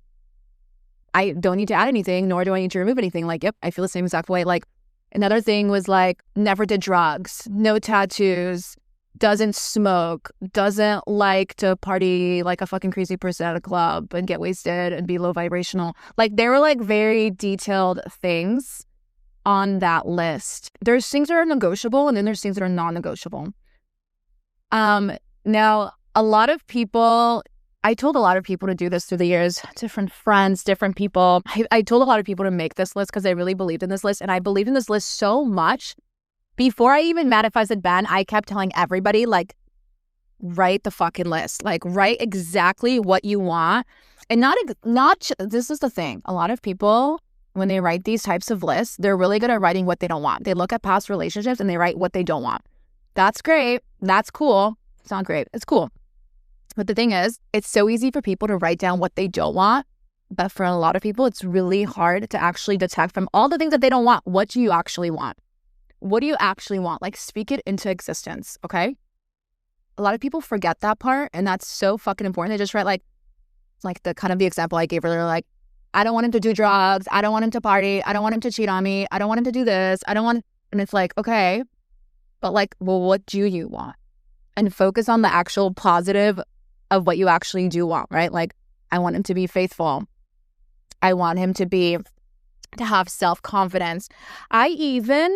S1: I don't need to add anything, nor do I need to remove anything. Like, yep, I feel the same exact way. Like, another thing was like, never did drugs, no tattoos, doesn't smoke, doesn't like to party like a fucking crazy person at a club and get wasted and be low vibrational. Like, there were like very detailed things on that list. There's things that are negotiable and then there's things that are non-negotiable. Now, a lot of people, I told a lot of people to do this through the years, different friends, different people. I told a lot of people to make this list because I really believed in this list. And I believed in this list so much. Before I even manifested Ben, I kept telling everybody, like, write the fucking list. Like, write exactly what you want. And this is the thing. A lot of people, when they write these types of lists, they're really good at writing what they don't want. They look at past relationships and they write what they don't want. That's great. That's cool. It's not great. It's cool. But the thing is, it's so easy for people to write down what they don't want. But for a lot of people, it's really hard to actually detect from all the things that they don't want. What do you actually want? What do you actually want? Like, speak it into existence, okay? A lot of people forget that part, and that's so fucking important. They just write like the example I gave earlier, like, I don't want him to do drugs. I don't want him to party. I don't want him to cheat on me. I don't want him to do this. And it's like, okay, but like, well, what do you want? And focus on the actual positive of what you actually do want, right? Like, I want him to be faithful. I want him to have self-confidence. I even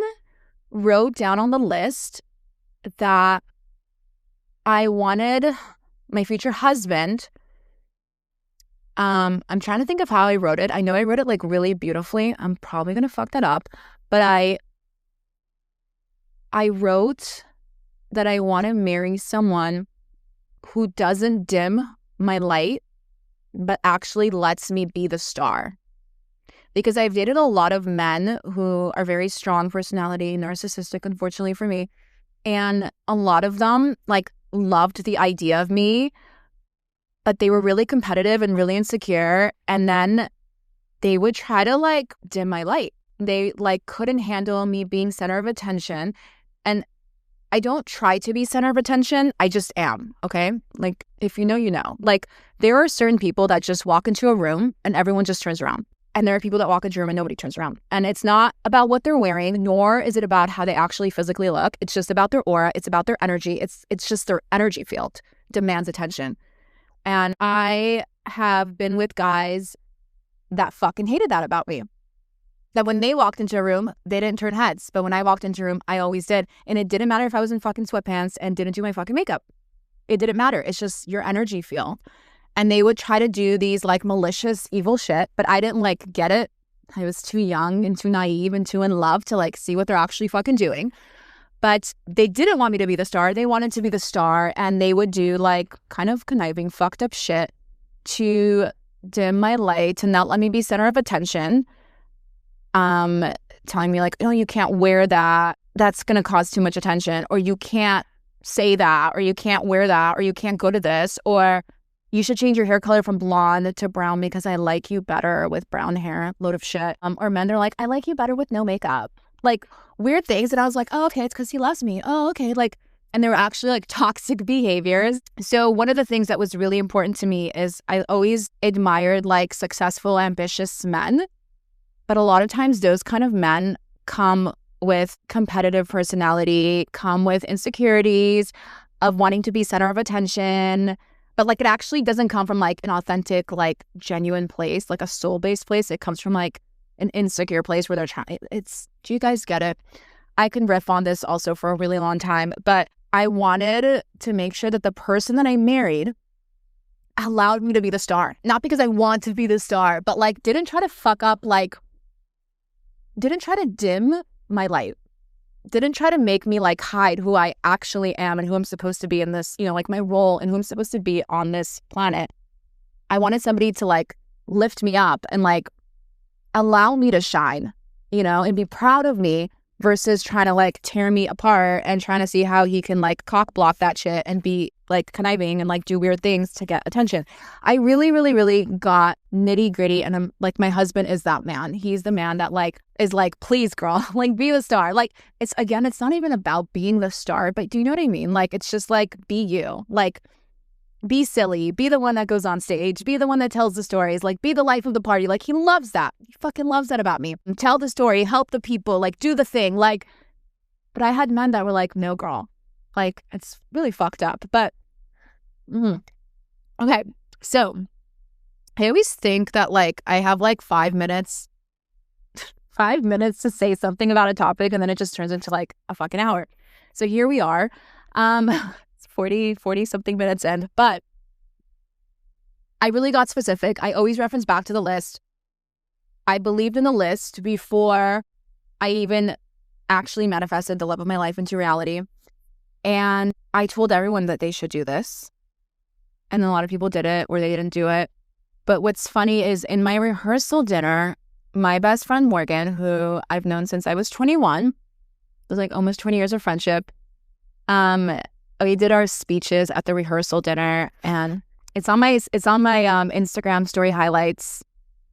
S1: wrote down on the list that I wanted my future husband. I'm trying to think of how I wrote it. I know I wrote it like really beautifully. I'm probably going to fuck that up. But I wrote that I want to marry someone who doesn't dim my light, but actually lets me be the star. Because I've dated a lot of men who are very strong personality, narcissistic, unfortunately for me. And a lot of them like loved the idea of me, but they were really competitive and really insecure. And then they would try to like dim my light. They like couldn't handle me being center of attention. And I don't try to be center of attention. I just am, okay? Like, if you know, you know. Like, there are certain people that just walk into a room and everyone just turns around. And there are people that walk into a room and nobody turns around. And it's not about what they're wearing, nor is it about how they actually physically look. It's just about their aura. It's about their energy. It's just their energy field demands attention. And I have been with guys that fucking hated that about me. That when they walked into a room, they didn't turn heads. But when I walked into a room, I always did. And it didn't matter if I was in fucking sweatpants and didn't do my fucking makeup. It didn't matter. It's just your energy field. And they would try to do these like malicious, evil shit, but I didn't like get it. I was too young and too naive and too in love to like see what they're actually fucking doing. But they didn't want me to be the star. They wanted to be the star, and they would do like kind of conniving, fucked up shit to dim my light, to not let me be center of attention. Telling me like, oh, you can't wear that. That's going to cause too much attention. Or you can't say that, or you can't wear that, or you can't go to this, or you should change your hair color from blonde to brown because I like you better with brown hair. Load of shit. Or men, they're like, I like you better with no makeup. Like weird things. And I was like, oh, okay, it's because he loves me. Oh, okay. Like, and they were actually like toxic behaviors. So one of the things that was really important to me is I always admired like successful, ambitious men. But a lot of times those kind of men come with competitive personality, come with insecurities of wanting to be center of attention. But like it actually doesn't come from like an authentic, like genuine place, like a soul-based place. It comes from like an insecure place where they're trying. Do you guys get it? I can riff on this also for a really long time, but I wanted to make sure that the person that I married allowed me to be the star. Not because I want to be the star, but like didn't try to fuck up, like didn't try to dim my light. Didn't try to make me like hide who I actually am and who I'm supposed to be in this, like my role and who I'm supposed to be on this planet. I wanted somebody to like lift me up and like allow me to shine, and be proud of me versus trying to like tear me apart and trying to see how he can like cock block that shit and be like conniving and like do weird things to get attention. I really, really, really got nitty gritty, and I'm like, my husband is that man. He's the man that like is like, please girl, like be the star. Like it's not even about being the star, but do you know what I mean? Like it's just like, be you, like be silly, be the one that goes on stage, be the one that tells the stories, like be the life of the party. Like he loves that. He fucking loves that about me. Tell the story, help the people, like do the thing. Like, but I had men that were like, no girl, like it's really fucked up. But okay, so I always think that like I have like 5 minutes. 5 minutes to say something about a topic, and then it just turns into like a fucking hour. So here we are. It's 40 something minutes in, but I really got specific. I always reference back to the list. I believed in the list before I even actually manifested the love of my life into reality. And I told everyone that they should do this. And a lot of people did it or they didn't do it. But what's funny is in my rehearsal dinner, my best friend Morgan, who I've known since I was 21, it was like almost 20 years of friendship. We did our speeches at the rehearsal dinner, and it's on my Instagram story highlights.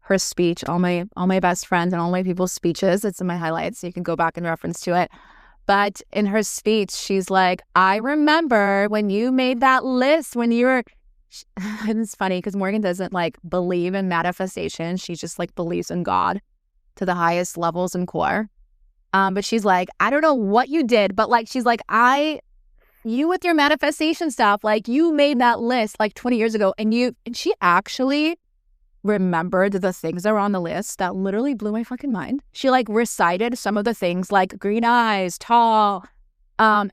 S1: Her speech, all my best friends and all my people's speeches. It's in my highlights, so you can go back and reference to it. But in her speech, she's like, I remember when you made that list when you were, and it's funny because Morgan doesn't like believe in manifestation. She just like believes in God to the highest levels and core. But she's like, I don't know what you did, but like, she's like, you with your manifestation stuff, like you made that list like 20 years ago, and she actually remembered the things that were on the list that literally blew my fucking mind. She like recited some of the things like green eyes, tall,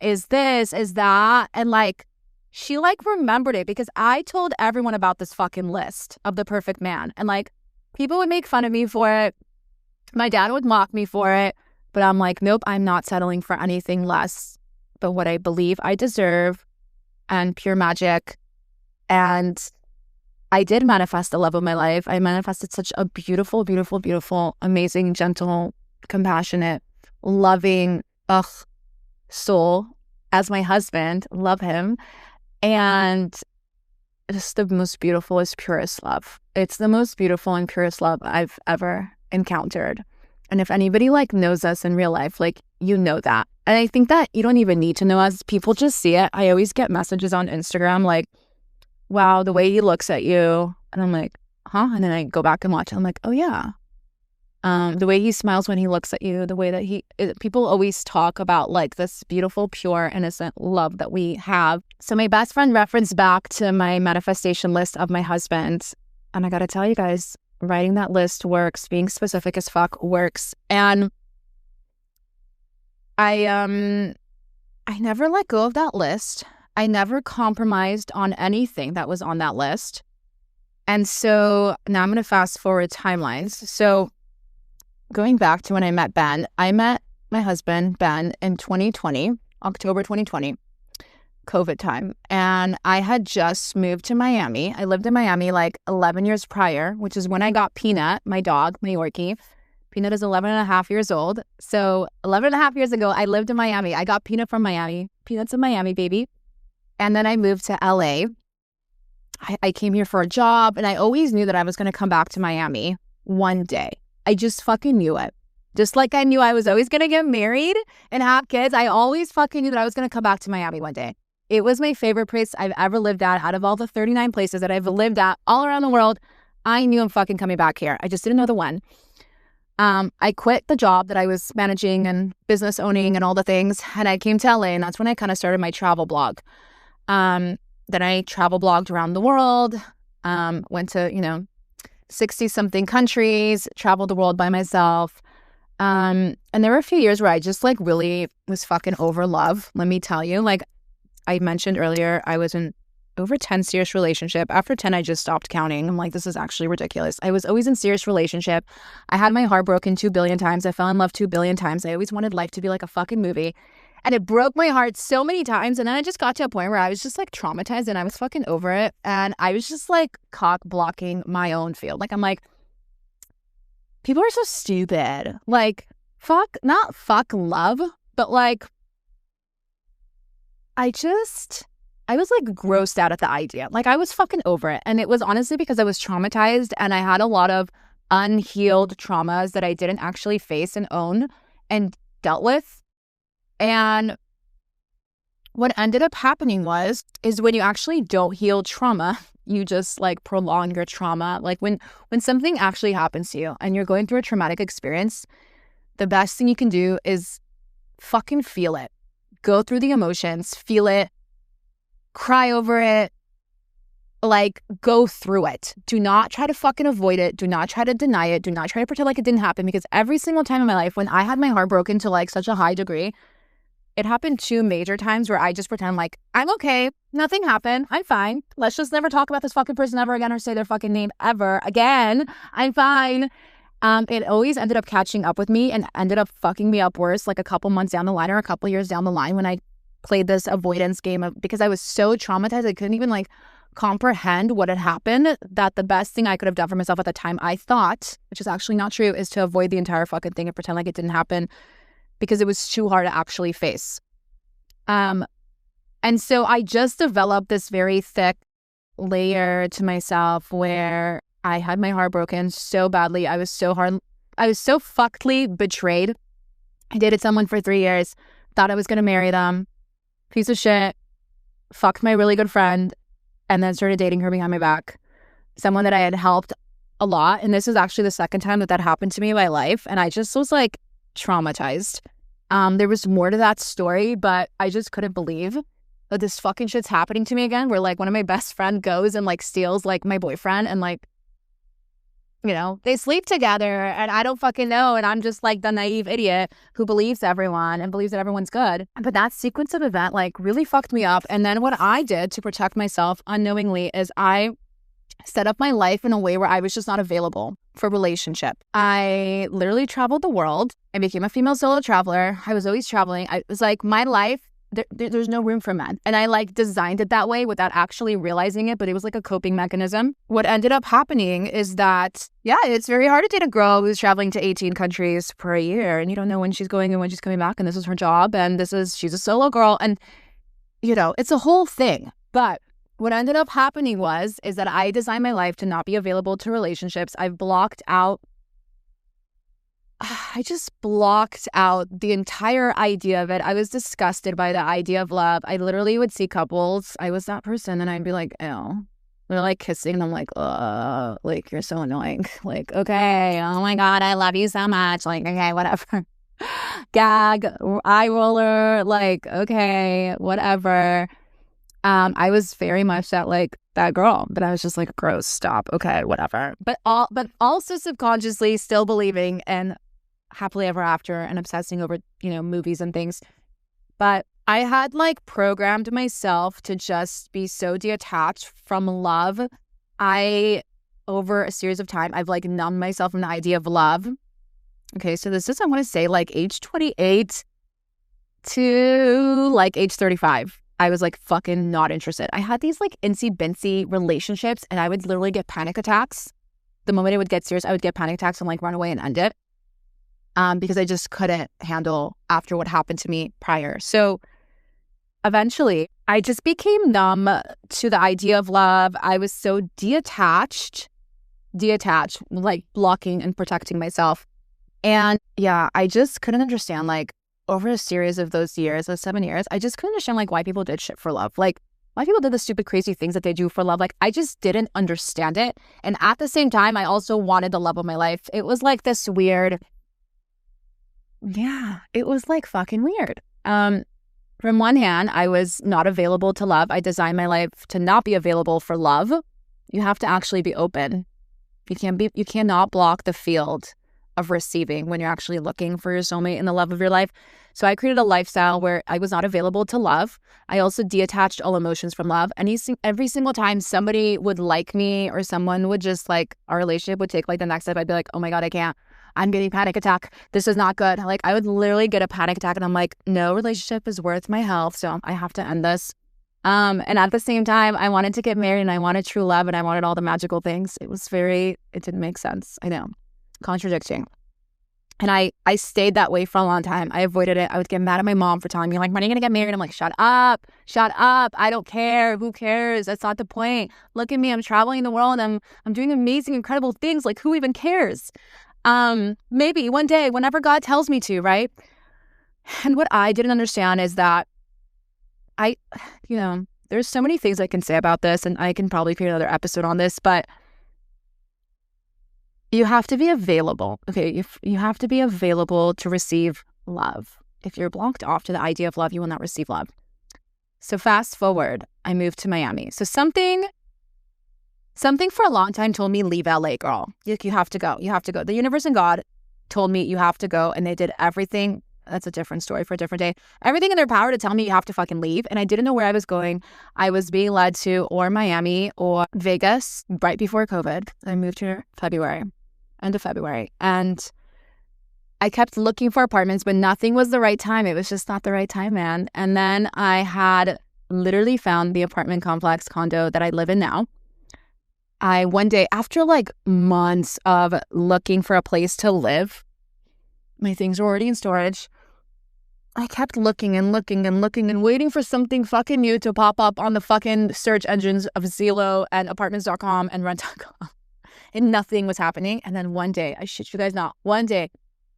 S1: is this, is that, and like she like remembered it because I told everyone about this fucking list of the perfect man, and like people would make fun of me for it. My dad would mock me for it, but I'm like, nope, I'm not settling for anything less but what I believe I deserve and pure magic. And I did manifest the love of my life. I manifested such a beautiful, beautiful, beautiful, amazing, gentle, compassionate, loving, soul as my husband. Love him. And just the most beautiful, purest love. It's the most beautiful and purest love I've ever encountered. And if anybody like knows us in real life, like you know that. And I think that you don't even need to know us. People just see it. I always get messages on Instagram like, wow, the way he looks at you. And I'm like, huh? And then I go back and watch it. I'm like, oh yeah. The way he smiles when he looks at you, the way that people always talk about like this beautiful, pure, innocent love that we have. So my best friend referenced back to my manifestation list of my husband. And I got to tell you guys, writing that list works. Being specific as fuck works. And I never let go of that list. I never compromised on anything that was on that list. And so now I'm going to fast forward timelines. So going back to when I met Ben, I met my husband, Ben, in 2020, October 2020, COVID time. And I had just moved to Miami. I lived in Miami like 11 years prior, which is when I got Peanut, my dog, my Yorkie. Peanut is 11 and a half years old. So 11 and a half years ago, I lived in Miami. I got Peanut from Miami. Peanut's a Miami baby. And then I moved to LA. I came here for a job, and I always knew that I was going to come back to Miami one day. I just fucking knew it. Just like I knew I was always going to get married and have kids, I always fucking knew that I was going to come back to Miami one day. It was my favorite place I've ever lived at. Out of all the 39 places that I've lived at all around the world, I knew I'm fucking coming back here. I just didn't know the when. I quit the job that I was managing and business owning and all the things, and I came to LA, and that's when I kind of started my travel blog. Then I travel blogged around the world, went to, 60-something countries, traveled the world by myself. And there were a few years where I just like really was fucking over love. Let me tell you, like I mentioned earlier, I was in over 10 serious relationship. After 10, I just stopped counting. I'm like, this is actually ridiculous. I was always in serious relationship. I had my heart broken 2 billion times. I fell in love 2 billion times. I always wanted life to be like a fucking movie. And it broke my heart so many times. And then I just got to a point where I was just like traumatized and I was fucking over it. And I was just like cock blocking my own field. Like, I'm like, people are so stupid. Like, not fuck love, but like, I was like grossed out at the idea. Like I was fucking over it. And it was honestly because I was traumatized and I had a lot of unhealed traumas that I didn't actually face and own and dealt with. And what ended up happening is when you actually don't heal trauma, you just like prolong your trauma. Like when something actually happens to you and you're going through a traumatic experience, the best thing you can do is fucking feel it. Go through the emotions, feel it, cry over it, like, go through it. Do not try to fucking avoid it. Do not try to deny it. Do not try to pretend like it didn't happen, because every single time in my life when I had my heart broken to like such a high degree, it happened 2 major times where I just pretend like, I'm okay. Nothing happened. I'm fine. Let's just never talk about this fucking person ever again or say their fucking name ever again. I'm fine. It always ended up catching up with me and ended up fucking me up worse like a couple months down the line or a couple years down the line when I played this avoidance game because I was so traumatized. I couldn't even like comprehend what had happened, that the best thing I could have done for myself at the time, I thought, which is actually not true, is to avoid the entire fucking thing and pretend like it didn't happen, because it was too hard to actually face. And so I just developed this very thick layer to myself where I had my heart broken so badly. I was so fuckedly betrayed. I dated someone for 3 years, thought I was going to marry them, piece of shit, fucked my really good friend, and then started dating her behind my back. Someone that I had helped a lot. And this is actually the second time that happened to me in my life. And I just was like traumatized. There was more to that story, but I just couldn't believe that this fucking shit's happening to me again, where like one of my best friend goes and like steals like my boyfriend, and like, you know, they sleep together and I don't fucking know. And I'm just like the naive idiot who believes everyone and believes that everyone's good. But that sequence of event like really fucked me up. And then what I did to protect myself unknowingly is I set up my life in a way where I was just not available for relationship. I literally traveled the world. I became a female solo traveler. I was always traveling. I was like, my life, there's no room for men. And I like designed it that way without actually realizing it, but it was like a coping mechanism. What ended up happening is that, yeah, it's very hard to date a girl who's traveling to 18 countries per year and you don't know when she's going and when she's coming back, and this is her job, and she's a solo girl, and you know, it's a whole thing. But what ended up happening is that I designed my life to not be available to relationships. I just blocked out the entire idea of it. I was disgusted by the idea of love. I literally would see couples. I was that person, and I'd be like, ew. They're like kissing, and I'm like, like, you're so annoying. Like, okay, oh my God, I love you so much. Like, okay, whatever. Gag, eye roller, like, okay, whatever. I was very much that girl, but I was just like, gross, stop, okay, whatever. But also subconsciously still believing in happily ever after and obsessing over, you know, movies and things. But I had like programmed myself to just be so detached from love. Over a series of time, I've like numbed myself from the idea of love. Okay, so this is, I want to say like age 28 to like age 35. I was like fucking not interested. I had these like incy-bincy relationships, and I would literally get panic attacks. The moment it would get serious, I would get panic attacks and like run away and end it. Because I just couldn't handle after what happened to me prior. So eventually, I just became numb to the idea of love. I was so detached, like blocking and protecting myself. And yeah, I just couldn't understand, like, over a series of those 7 years, I just couldn't understand like why people did shit for love. Like, why people did the stupid, crazy things that they do for love. Like, I just didn't understand it. And at the same time, I also wanted the love of my life. It was like this weird... Yeah, it was like fucking weird. From one hand, I was not available to love. I designed my life to not be available for love. You have to actually be open. You cannot block the field of receiving when you're actually looking for your soulmate and the love of your life. So I created a lifestyle where I was not available to love. I also detached all emotions from love. And every single time somebody would like me or someone would just like, our relationship would take like the next step, I'd be like, oh my God, I can't. I'm getting panic attack. This is not good. Like, I would literally get a panic attack, and I'm like, no relationship is worth my health, so I have to end this. And at the same time, I wanted to get married, and I wanted true love, and I wanted all the magical things. It didn't make sense. I know, contradicting. And I stayed that way for a long time. I avoided it. I would get mad at my mom for telling me, like, when are you going to get married? I'm like, shut up. I don't care. Who cares? That's not the point. Look at me. I'm traveling the world. I'm doing amazing, incredible things. Like, who even cares? Maybe one day, whenever God tells me to, right? And what I didn't understand is that there's so many things I can say about this, and I can probably create another episode on this, but you have to be available. Okay, you have to be available to receive love. If you're blocked off to the idea of love, you will not receive love. So fast forward, I moved to Miami. So something Something for a long time told me, leave LA, girl. You have to go. You have to go. The universe and God told me you have to go, and they did everything. That's a different story for a different day. Everything in their power to tell me you have to fucking leave. And I didn't know where I was going. I was being led to or Miami or Vegas right before COVID. I moved here end of February. And I kept looking for apartments, but nothing was the right time. It was just not the right time, man. And then I had literally found the apartment complex condo that I live in now. One day, after like months of looking for a place to live, my things were already in storage. I kept looking and looking and looking and waiting for something fucking new to pop up on the fucking search engines of Zillow and apartments.com and rent.com. And nothing was happening. And then one day, I shit you guys not, one day,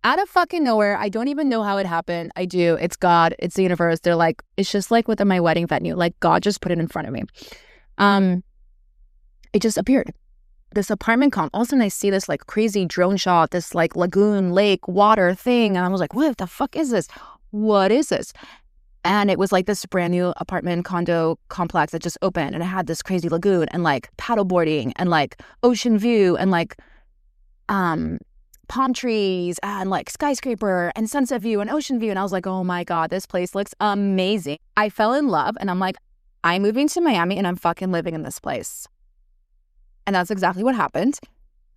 S1: out of fucking nowhere, I don't even know how it happened. I do. It's God. It's the universe. They're like, it's just like with my wedding venue. Like God just put it in front of me. It just appeared. This apartment all of a sudden I see this like crazy drone shot, this like lagoon, lake, water thing. And I was like, what the fuck is this? What is this? And it was like this brand new apartment condo complex that just opened. And it had this crazy lagoon and like paddleboarding and like ocean view and like palm trees and like skyscraper and sunset view and ocean view. And I was like, oh my God, this place looks amazing. I fell in love and I'm like, I'm moving to Miami and I'm fucking living in this place. And that's exactly what happened.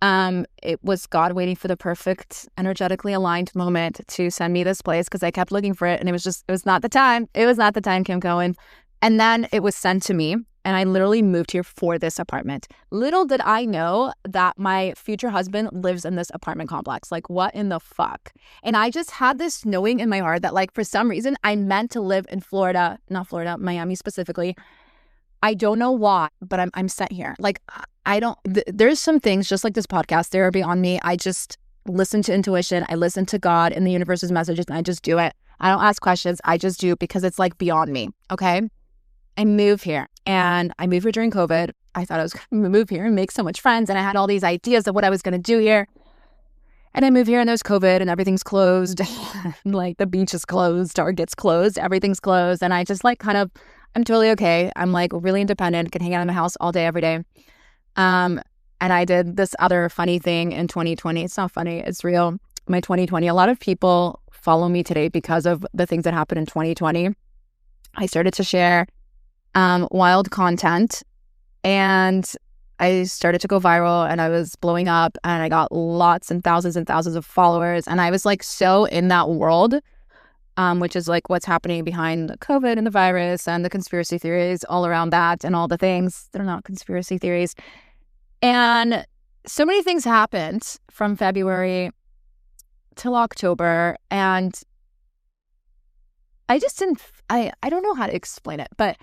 S1: It was God waiting for the perfect, energetically aligned moment to send me this place because I kept looking for it and it was not the time. It was not the time, Kim Cohen. And then it was sent to me and I literally moved here for this apartment. Little did I know that my future husband lives in this apartment complex. Like, what in the fuck? And I just had this knowing in my heart that like for some reason I meant to live in Miami specifically. I don't know why, but I'm sent here. Like, there's some things just like this podcast, they are beyond me. I just listen to intuition. I listen to God and the universe's messages and I just do it. I don't ask questions. I just do because it's like beyond me. Okay. I move here and I moved here during COVID. I thought I was going to move here and make so much friends. And I had all these ideas of what I was going to do here. And I moved here and there's COVID and everything's closed. Like the beach is closed, Target's closed, everything's closed. And I just like I'm totally okay. I'm like really independent, can hang out in my house all day, every day. And I did this other funny thing in 2020. It's not funny, it's real. My 2020, a lot of people follow me today because of the things that happened in 2020. I started to share wild content and I started to go viral and I was blowing up and I got lots and thousands of followers. And I was like so in that world, which is like what's happening behind COVID and the virus and the conspiracy theories all around that and all the things. They're not conspiracy theories. And so many things happened from February till October. And I just didn't, I don't know how to explain it, but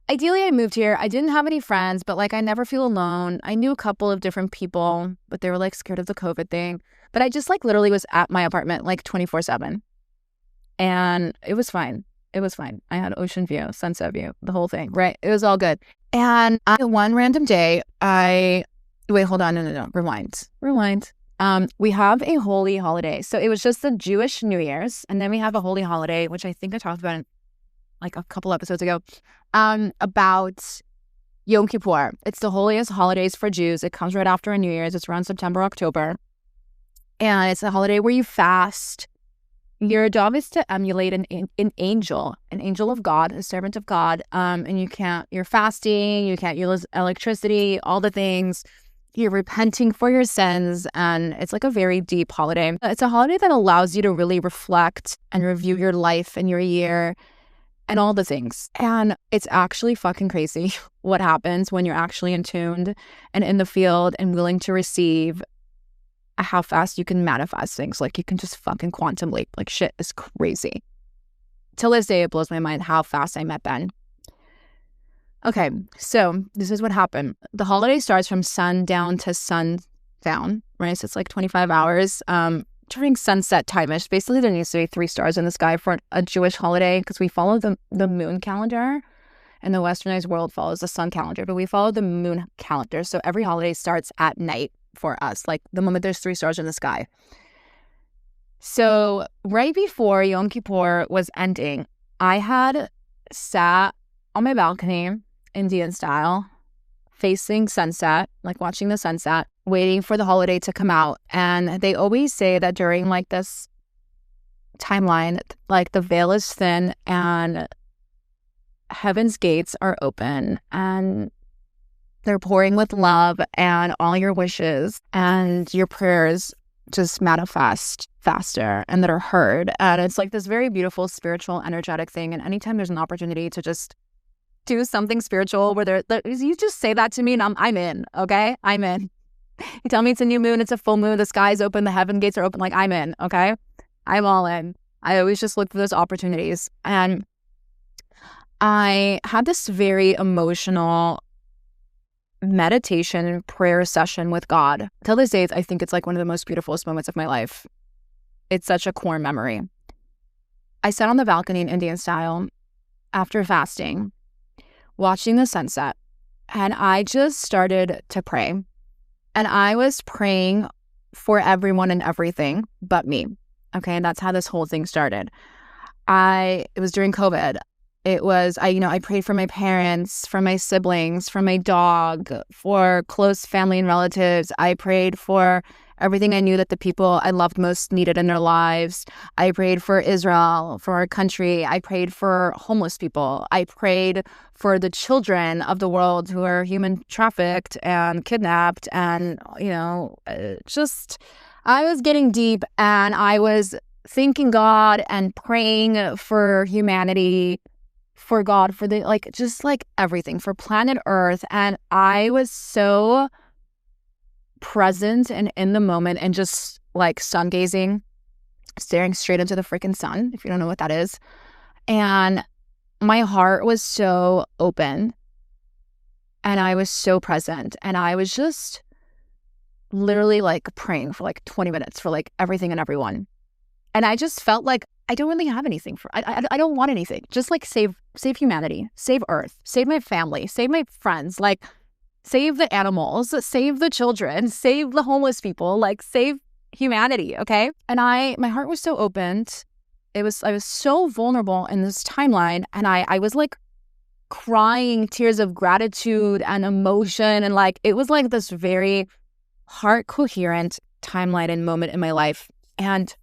S1: ideally I moved here. I didn't have any friends, but like I never feel alone. I knew a couple of different people, but they were like scared of the COVID thing. But I just like literally was at my apartment like 24/7. And it was fine. It was fine. I had ocean view, sunset view, the whole thing, right? It was all good. And one random day, wait, hold on, no, rewind. We have a holy holiday. So it was just the Jewish New Year's. And then we have a holy holiday, which I think I talked about in, like a couple episodes ago, about Yom Kippur. It's the holiest holidays for Jews. It comes right after a New Year's. It's around September, October. And it's a holiday where you fast. Your job is to emulate an angel of God, a servant of God. And you're fasting, you can't use electricity, all the things. You're repenting for your sins. And it's like a very deep holiday. It's a holiday that allows you to really reflect and review your life and your year and all the things. And it's actually fucking crazy what happens when you're actually in tuned and in the field and willing to receive how fast you can manifest things. Like you can just fucking quantum leap. Like shit is crazy. Till this day, it blows my mind how fast I met Ben. Okay, so this is what happened. The holiday starts from sundown to sundown, right? So it's like 25 hours. During sunset time-ish, basically there needs to be 3 stars in the sky for a Jewish holiday because we follow the moon calendar and the westernized world follows the sun calendar, but we follow the moon calendar. So every holiday starts at night for us, like the moment there's 3 stars in the sky. So right before Yom Kippur was ending, I had sat on my balcony, Indian style, facing sunset, like watching the sunset, waiting for the holiday to come out. And they always say that during like this timeline, like the veil is thin and heaven's gates are open and they're pouring with love, and all your wishes and your prayers just manifest faster and that are heard. And it's like this very beautiful spiritual energetic thing. And anytime there's an opportunity to just do something spiritual where you just say that to me and I'm in, okay? I'm in. You tell me it's a new moon, it's a full moon, the sky's open, the heaven gates are open, like I'm in, okay? I'm all in. I always just look for those opportunities. And I had this very emotional meditation prayer session with God. Till this day, I think it's like one of the most beautifulest moments of my life. It's such a core memory. I sat on the balcony in Indian style after fasting, watching the sunset, and I just started to pray. And I was praying for everyone and everything but me. Okay, and that's how this whole thing started. It was during COVID. It was, I prayed for my parents, for my siblings, for my dog, for close family and relatives. I prayed for everything I knew that the people I loved most needed in their lives. I prayed for Israel, for our country. I prayed for homeless people. I prayed for the children of the world who are human trafficked and kidnapped. And, I was getting deep, and I was thanking God and praying for humanity, for God, for everything, for planet Earth. And I was so present and in the moment and just like sun gazing, staring straight into the freaking sun, if you don't know what that is. And my heart was so open and I was so present, and I was just literally like praying for like 20 minutes for like everything and everyone. And I just felt like I don't really have anything I don't want anything. Just like save humanity, save Earth, save my family, save my friends, like save the animals, save the children, save the homeless people, like save humanity, okay? And my heart was so opened. I was so vulnerable in this timeline, and I was like crying tears of gratitude and emotion, and like it was like this very heart coherent timeline and moment in my life. And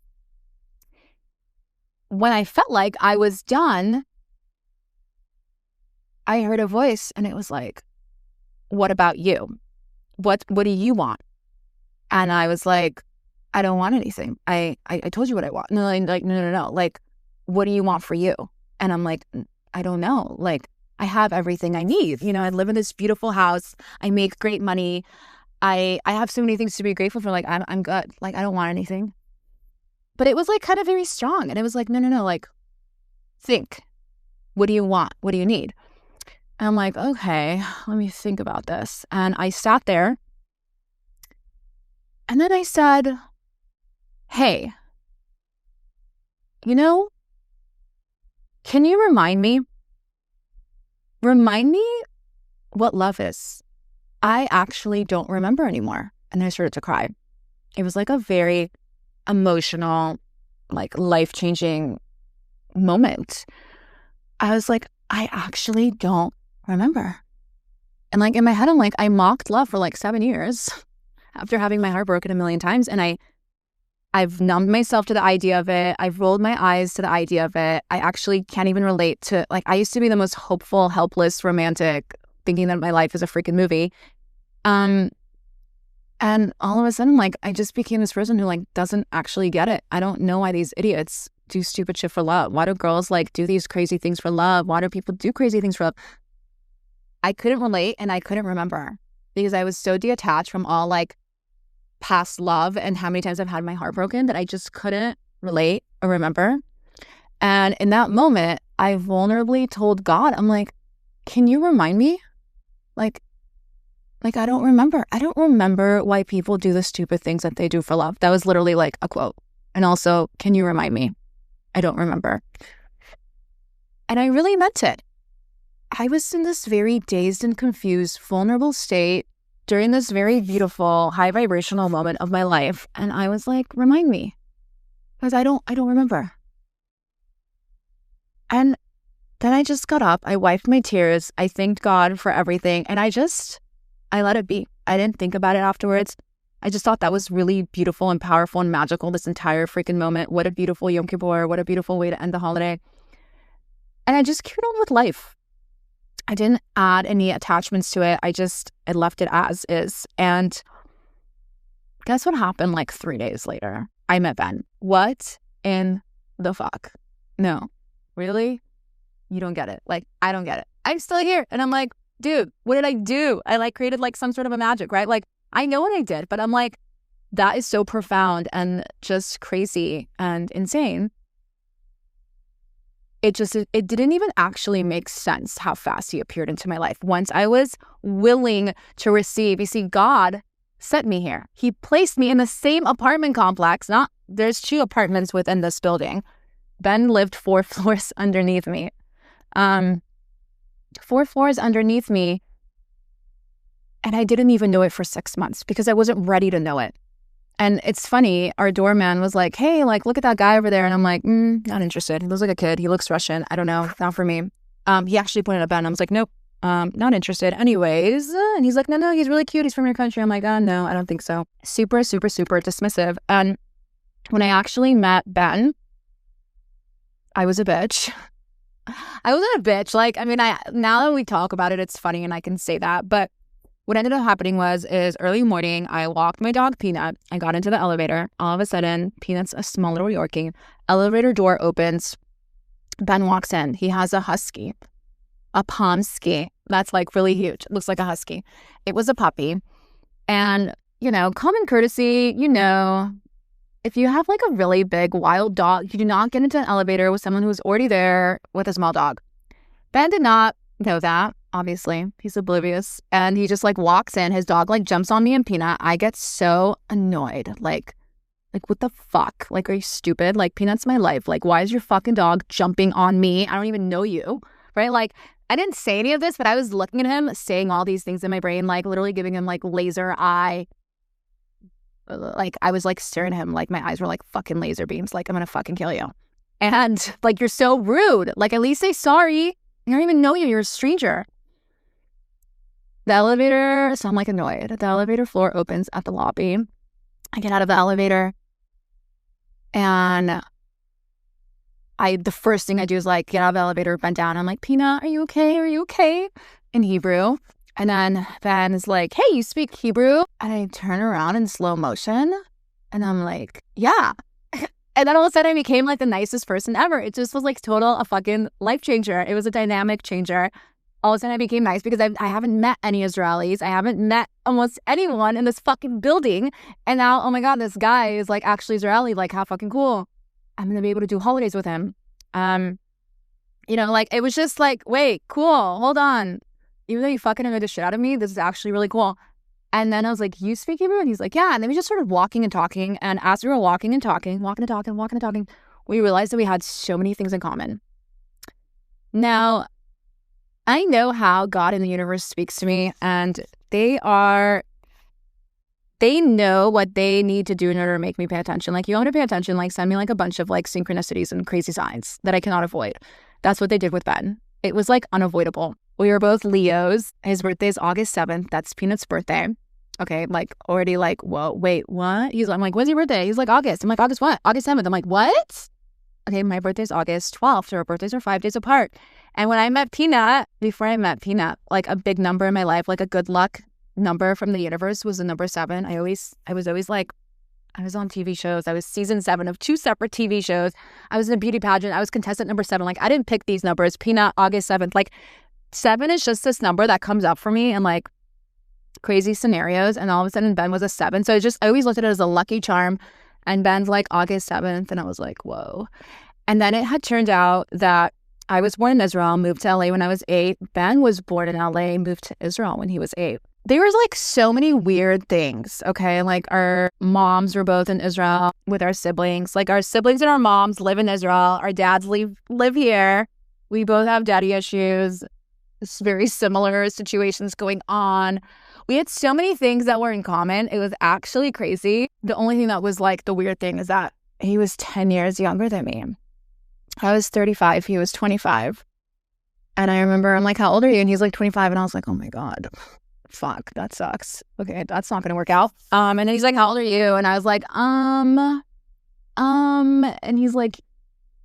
S1: when I felt like I was done, I heard a voice, and it was like, what about you? What do you want? And I was like, I don't want anything. I told you what I want. No, like, no. Like, what do you want for you? And I'm like, I don't know. Like, I have everything I need. I live in this beautiful house. I make great money. I have so many things to be grateful for. Like, I'm good. Like, I don't want anything. But it was like kind of very strong. And it was like, no, like, think. What do you want? What do you need? And I'm like, okay, let me think about this. And I sat there. And then I said, hey, can you remind me what love is? I actually don't remember anymore. And I started to cry. It was like a very emotional, like life-changing moment. I was like, I actually don't remember. And like in my head, I'm like, I mocked love for like 7 years after having my heart broken a million times. And I've numbed myself to the idea of it. I've rolled my eyes to the idea of it. I actually can't even relate to, like, I used to be the most hopeful, helpless, romantic, thinking that my life is a freaking movie. And all of a sudden, like, I just became this person who, like, doesn't actually get it. I don't know why these idiots do stupid shit for love. Why do girls, like, do these crazy things for love? Why do people do crazy things for love? I couldn't relate, and I couldn't remember because I was so detached from all, like, past love and how many times I've had my heart broken that I just couldn't relate or remember. And in that moment, I vulnerably told God, I'm like, can you remind me? Like, I don't remember. I don't remember why people do the stupid things that they do for love. That was literally like a quote. And also, can you remind me? I don't remember. And I really meant it. I was in this very dazed and confused, vulnerable state during this very beautiful, high vibrational moment of my life. And I was like, remind me. Because I don't remember. And then I just got up. I wiped my tears. I thanked God for everything. And I just I let it be. I didn't think about it afterwards. I just thought that was really beautiful and powerful and magical, this entire freaking moment. What a beautiful Yom Kippur. What a beautiful way to end the holiday. And I just carried on with life. I didn't add any attachments to it. I left it as is. And guess what happened like 3 days later? I met Ben. What in the fuck? No. Really? You don't get it. Like, I don't get it. I'm still here. And I'm like, dude, what did I do? I like created like some sort of a magic, right? Like, I know what I did, but I'm like, that is so profound and just crazy and insane. It didn't even actually make sense how fast he appeared into my life. Once I was willing to receive, you see, God sent me here. He placed me in the same apartment complex. There's 2 apartments within this building. Ben lived 4 floors underneath me. 4 floors underneath me. And I didn't even know it for 6 months because I wasn't ready to know it. And it's funny, our doorman was like, hey, like, look at that guy over there. And I'm like, not interested. He looks like a kid. He looks Russian. I don't know. Not for me. He actually pointed at Ben. I was like, nope, not interested. Anyways. And he's like, no, he's really cute. He's from your country. I'm like, no, I don't think so. Super, super, super dismissive. And when I actually met Ben, I was a bitch. I wasn't a bitch. Like, I mean, now that we talk about it, it's funny and I can say that. But what ended up happening is early morning, I walked my dog Peanut. I got into the elevator. All of a sudden, Peanut's a small little Yorkie. Elevator door opens. Ben walks in. He has a husky, a Pomsky. That's like really huge. It looks like a husky. It was a puppy. And, common courtesy, if you have like a really big wild dog, you do not get into an elevator with someone who's already there with a small dog. Ben did not know that. Obviously, he's oblivious. And he just like walks in. His dog like jumps on me and Peanut. I get so annoyed. Like what the fuck? Like, are you stupid? Like, Peanut's my life. Like, why is your fucking dog jumping on me? I don't even know you, right? Like, I didn't say any of this, but I was looking at him, saying all these things in my brain, like literally giving him like laser eye. Like, I was like staring at him. Like, my eyes were like fucking laser beams. Like, I'm gonna fucking kill you. And like, you're so rude. Like, at least say sorry. I don't even know you. You're a stranger. The elevator, so I'm like annoyed. The elevator floor opens at the lobby. I get out of the elevator and the first thing I do is like get out of the elevator, bend down. I'm like, Peanut, are you okay? Are you okay? In Hebrew. And then Ben is like, hey, you speak Hebrew? And I turn around in slow motion and I'm like, yeah. And then all of a sudden I became like the nicest person ever. It just was like a fucking life changer. It was a dynamic changer. All of a sudden I became nice because I haven't met any Israelis. I haven't met almost anyone in this fucking building. And now, oh my God, this guy is like actually Israeli. Like, how fucking cool. I'm going to be able to do holidays with him. Like it was just like, wait, cool, hold on. Even though you fucking annoyed the shit out of me, this is actually really cool. And then I was like, you speak Hebrew? And he's like, yeah. And then we just started walking and talking. And as we were walking and talking, we realized that we had so many things in common. Now, I know how God in the universe speaks to me, and they know what they need to do in order to make me pay attention. Like, you want to pay attention, like send me like a bunch of like synchronicities and crazy signs that I cannot avoid. That's what they did with Ben. It was like unavoidable. We were both Leos. His birthday is August 7th. That's Peanut's birthday. Okay, like already like, whoa, wait, what? I'm like, when's your birthday? He's like, August. I'm like, August what? August 7th. I'm like, what? Okay, my birthday's August 12th. So our birthdays are 5 days apart. And when I met Peanut, like a big number in my life, like a good luck number from the universe was the number 7. I was always like, I was on TV shows. I was season 7 of 2 separate TV shows. I was in a beauty pageant. I was contestant number 7. Like, I didn't pick these numbers. Peanut, August 7th. Like, 7 is just this number that comes up for me in like crazy scenarios. And all of a sudden Ben was a 7. So I always looked at it as a lucky charm. And Ben's like August 7th. And I was like, whoa. And then it had turned out that I was born in Israel, moved to LA when I was 8. Ben was born in LA, moved to Israel when he was 8. There was like so many weird things, okay? Like, our moms were both in Israel with our siblings. Like, our siblings and our moms live in Israel. Our dads live here. We both have daddy issues. It's very similar situations going on. We had so many things that were in common. It was actually crazy. The only thing that was like the weird thing is that he was 10 years younger than me. I was 35. He was 25. And I remember, I'm like, how old are you? And he's like 25. And I was like, oh my God, fuck, that sucks. Okay, that's not gonna work out. And then he's like, how old are you? And I was like, and he's like,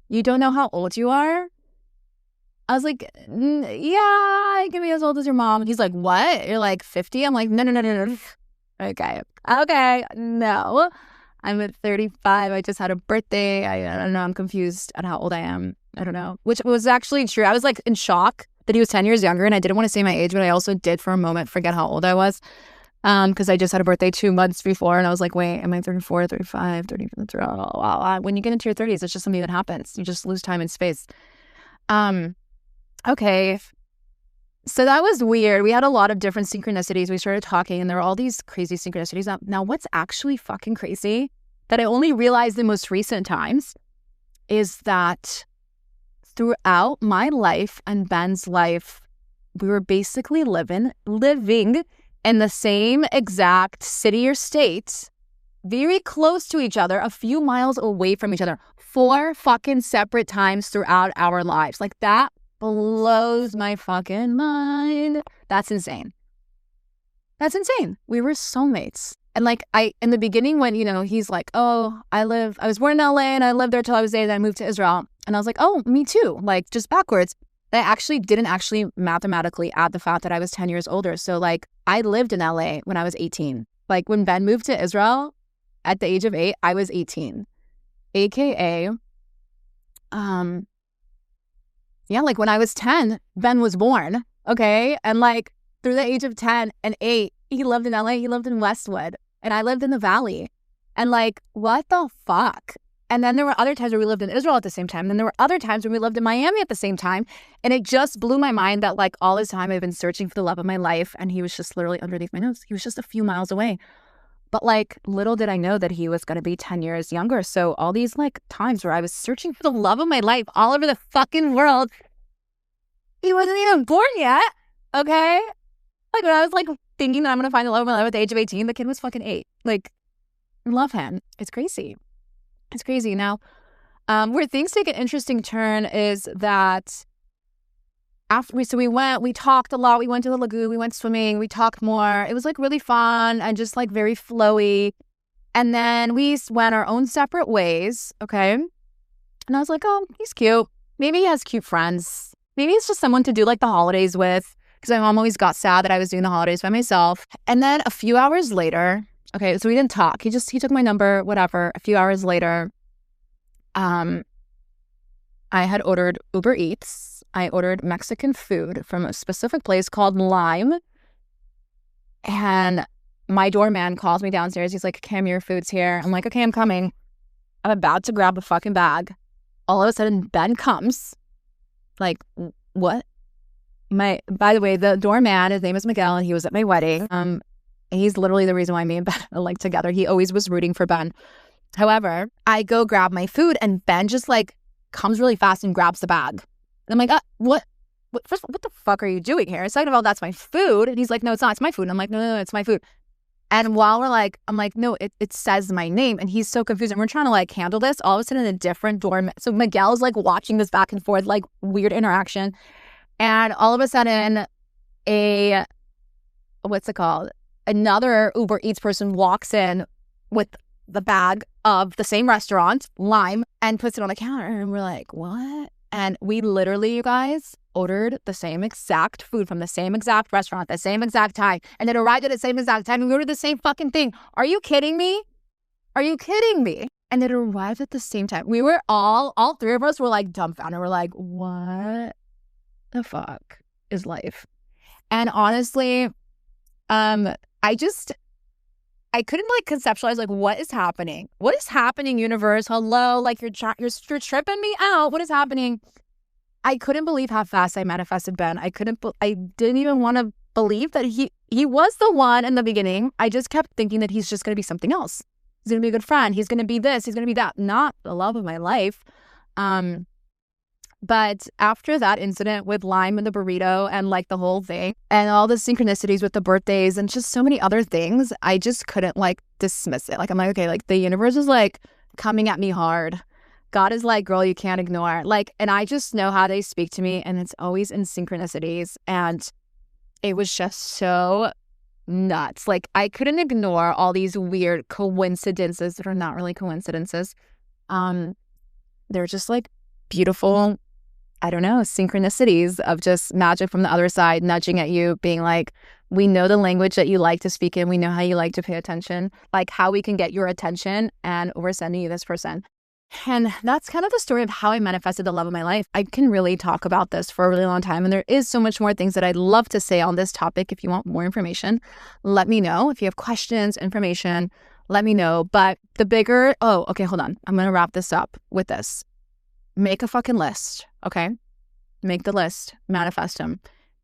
S1: you don't know how old you are? I was like, yeah, I can be as old as your mom. And he's like, what? You're like 50? I'm like, no. Okay, no. I'm at 35. I just had a birthday. I don't know. I'm confused at how old I am. I don't know. Which was actually true. I was like in shock that he was 10 years younger, and I didn't want to say my age, but I also did for a moment forget how old I was. Because I just had a birthday 2 months before, and I was like, wait, am I 34, 35, 30? Oh, wow. When you get into your 30s, it's just something that happens. You just lose time and space. Okay. So that was weird. We had a lot of different synchronicities. We started talking, and there were all these crazy synchronicities. Now, what's actually fucking crazy that I only realized in most recent times is that throughout my life and Ben's life, we were basically living in the same exact city or state, very close to each other, a few miles away from each other, 4 fucking separate times throughout our lives. Like, that blows my fucking mind. That's insane. We were soulmates. And like, in the beginning when, he's like, oh, I was born in LA and I lived there till I was 8 and I moved to Israel. And I was like, oh, me too. Like, just backwards. I actually didn't mathematically add the fact that I was 10 years older. So like, I lived in LA when I was 18. Like, when Ben moved to Israel at the age of 8, I was 18. AKA, yeah, like when I was 10, Ben was born, okay? And like through the age of 10 and 8, he lived in LA, he lived in Westwood, and I lived in the Valley. And like, what the fuck? And then there were other times where we lived in Israel at the same time. Then there were other times when we lived in Miami at the same time. And it just blew my mind that like all this time I've been searching for the love of my life, and he was just literally underneath my nose. He was just a few miles away. But like, little did I know that he was going to be 10 years younger. So all these like times where I was searching for the love of my life all over the fucking world, he wasn't even born yet. Okay. Like, when I was like thinking that I'm going to find the love of my life at the age of 18, the kid was fucking 8. Like, I love him. It's crazy. Now, where things take an interesting turn is that we talked a lot. We went to the lagoon, we went swimming, we talked more. It was like really fun and just like very flowy. And then we went our own separate ways, okay? And I was like, oh, he's cute. Maybe he has cute friends. Maybe it's just someone to do like the holidays with, because my mom always got sad that I was doing the holidays by myself. And then a few hours later, okay, so we didn't talk. He took my number, whatever. A few hours later, I had ordered Uber Eats. I ordered Mexican food from a specific place called Lime. And my doorman calls me downstairs. He's like, Kim, your food's here. I'm like, okay, I'm coming. I'm about to grab a fucking bag. All of a sudden, Ben comes. Like, what? By the way, the doorman, his name is Miguel, and he was at my wedding. He's literally the reason why me and Ben are like together. He always was rooting for Ben. However, I go grab my food, and Ben just like comes really fast and grabs the bag. And I'm like, what? First of all, what the fuck are you doing here? Second of all, that's my food. And he's like, no, it's not. It's my food. And I'm like, no, it's my food. And while I'm like, no, it says my name. And he's so confused. And we're trying to like handle this. All of a sudden, a different doorman. So Miguel's like watching this back and forth, like weird interaction. And all of a sudden, another Uber Eats person walks in with the bag of the same restaurant, Lime, and puts it on the counter. And we're like, what? And we literally, you guys, ordered the same exact food from the same exact restaurant at the same exact time. And it arrived at the same exact time. And we ordered the same fucking thing. Are you kidding me? And it arrived at the same time. We were all 3 of us were like dumbfounded. We're like, what the fuck is life? And honestly, I couldn't like conceptualize like what is happening. What is happening, universe? Hello, like you're tripping me out. What is happening? I couldn't believe how fast I manifested Ben. I didn't even want to believe that he was the one in the beginning. I just kept thinking that he's just going to be something else. He's going to be a good friend. He's going to be this. He's going to be that. Not the love of my life. But after that incident with Lime and the burrito and like the whole thing and all the synchronicities with the birthdays and just so many other things, I just couldn't like dismiss it. Like, I'm like, okay, like the universe is like coming at me hard. God is like, girl, you can't ignore. Like, and I just know how they speak to me, and it's always in synchronicities. And it was just so nuts. Like, I couldn't ignore all these weird coincidences that are not really coincidences. They're just like beautiful, I don't know, synchronicities of just magic from the other side nudging at you, being like, we know the language that you like to speak in. We know how you like to pay attention, like how we can get your attention, and we're sending you this person. And that's kind of the story of how I manifested the love of my life. I can really talk about this for a really long time, and there is so much more things that I'd love to say on this topic. If you want more information, let me know. If you have questions, information, let me know. But the bigger, okay, hold on. I'm going to wrap this up with this. Make a fucking list, okay? Make the list, manifest them.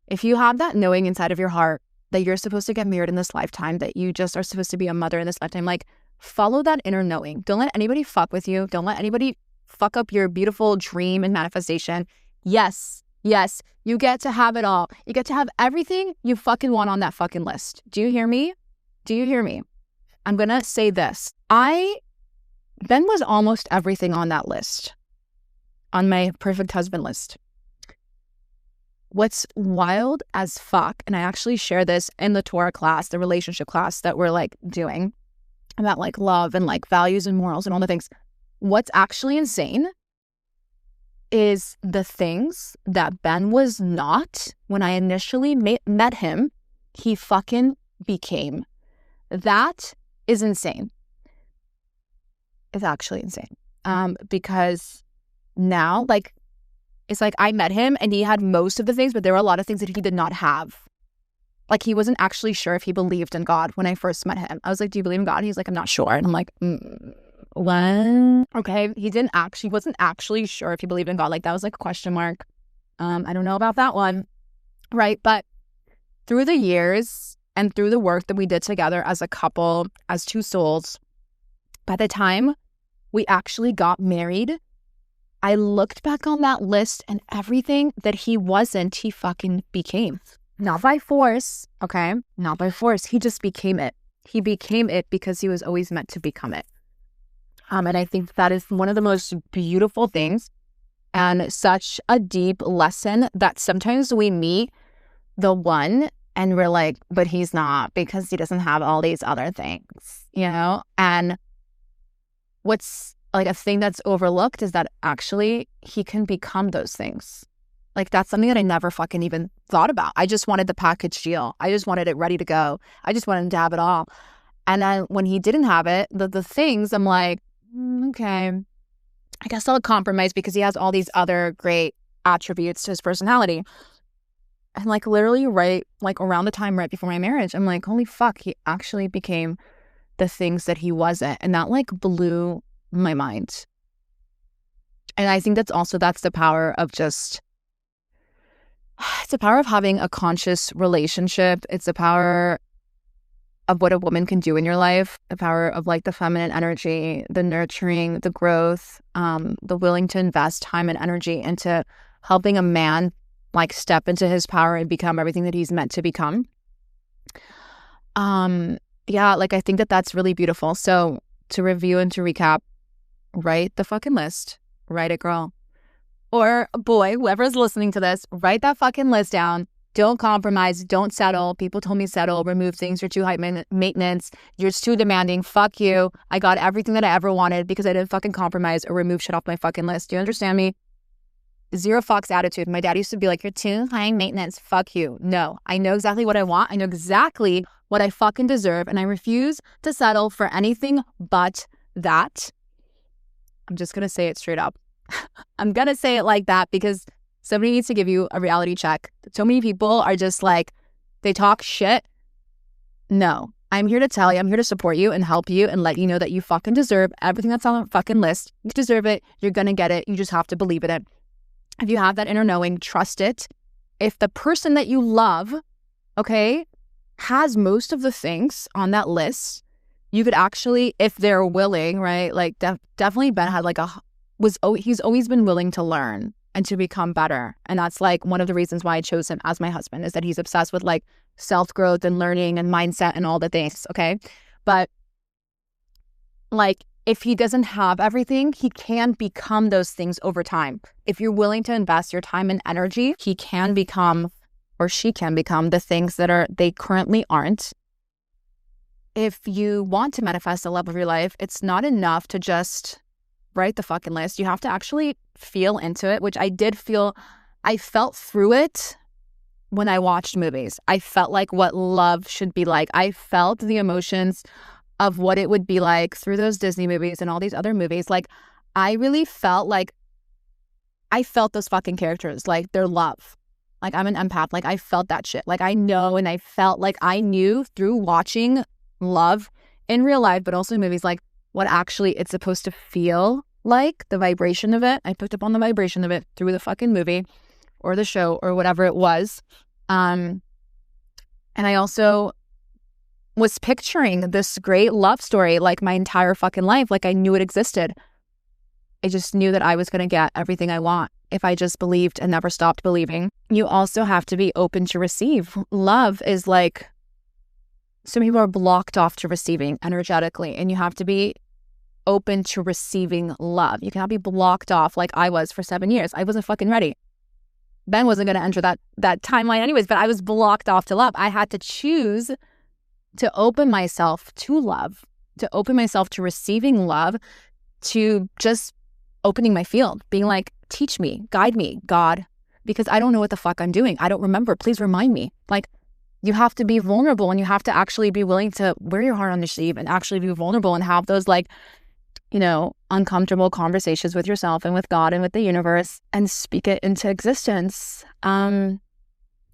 S1: If you have that knowing inside of your heart that you're supposed to get married in this lifetime, that you just are supposed to be a mother in this lifetime, like, follow that inner knowing. Don't let anybody fuck with you. Don't let anybody fuck up your beautiful dream and manifestation. Yes, you get to have it all. You get to have everything you fucking want on that fucking list. Do you hear me? I'm going to say this. Ben was almost everything on that list, on my perfect husband list. What's wild as fuck, and I actually share this in the Torah class, the relationship class that we're like doing, about like love and like values and morals and all the things. What's actually insane is the things that Ben was not when I initially met him, he fucking became. That is insane. It's actually insane. Because now, like, it's like I met him and he had most of the things, but there were a lot of things that he did not have. Like, he wasn't actually sure if he believed in God when I first met him. I was like, do you believe in God? He's like, I'm not sure. And I'm like, what? Okay. He wasn't actually sure if he believed in God. Like, that was like a question mark. I don't know about that one. Right. But through the years and through the work that we did together as a couple, as two souls, by the time we actually got married, I looked back on that list and everything that he wasn't, he fucking became. Not by force, okay? Not by force. He just became it. He became it because he was always meant to become it. And I think that is one of the most beautiful things and such a deep lesson that sometimes we meet the one and we're like, but he's not because he doesn't have all these other things, you know? And what's like a thing that's overlooked is that actually he can become those things. Like, that's something that I never fucking even thought about. I just wanted the package deal. I just wanted it ready to go. I just wanted him to have it all. And then when he didn't have it, the things, I'm like, okay, I guess I'll compromise because he has all these other great attributes to his personality. And like literally right, like around the time right before my marriage, I'm like, holy fuck, he actually became the things that he wasn't. And that like blew my mind. And I think that's the power of just, it's the power of having a conscious relationship. It's the power of what a woman can do in your life, the power of like the feminine energy, the nurturing, the growth, the willing to invest time and energy into helping a man like step into his power and become everything that he's meant to become. Yeah, like I think that that's really beautiful. So to review and to recap, write the fucking list. Write it, girl. Or boy, whoever's listening to this, write that fucking list down. Don't compromise. Don't settle. People told me settle, remove things. You're too high maintenance. You're too demanding. Fuck you. I got everything that I ever wanted because I didn't fucking compromise or remove shit off my fucking list. Do you understand me? Zero fucks attitude. My dad used to be like, you're too high maintenance. Fuck you. No, I know exactly what I want. I know exactly what I fucking deserve. And I refuse to settle for anything but that. I'm just going to say it straight up. I'm going to say it like that because somebody needs to give you a reality check. So many people are just like, they talk shit. No, I'm here to tell you, I'm here to support you and help you and let you know that you fucking deserve everything that's on the fucking list. You deserve it. You're going to get it. You just have to believe in it. If you have that inner knowing, trust it. If the person that you love, okay, has most of the things on that list, you could actually, if they're willing, right, like definitely Ben had like he's always been willing to learn and to become better. And that's like one of the reasons why I chose him as my husband, is that he's obsessed with like self-growth and learning and mindset and all the things, okay? But like if he doesn't have everything, he can become those things over time. If you're willing to invest your time and energy, he can become or she can become the things that they currently aren't. if you want to manifest the love of your life, it's not enough to just write the fucking list. You have to actually feel into it, which I did feel. I felt through it when I watched movies. I felt like what love should be like. I felt the emotions of what it would be like through those Disney movies and all these other movies. Like, I really felt like I felt those fucking characters, like their love. Like, I'm an empath. Like, I felt that shit. Like, I know, and I felt like I knew through watching love in real life, but also in movies, like what actually it's supposed to feel like, the vibration of it. I picked up on the vibration of it through the fucking movie or the show or whatever it was. And I also was picturing this great love story like my entire fucking life. Like, I knew it existed. I just knew that I was going to get everything I want if I just believed and never stopped believing. You also have to be open to receive. Love is like, some people are blocked off to receiving energetically, and you have to be open to receiving love. You cannot be blocked off like I was for 7 years. I wasn't fucking ready. Ben wasn't going to enter that timeline anyways, but I was blocked off to love. I had to choose to open myself to love, to open myself to receiving love, to just opening my field, being like, teach me, guide me, God, because I don't know what the fuck I'm doing. I don't remember. Please remind me. Like, you have to be vulnerable, and you have to actually be willing to wear your heart on your sleeve and actually be vulnerable and have those, like, you know, uncomfortable conversations with yourself and with God and with the universe, and speak it into existence.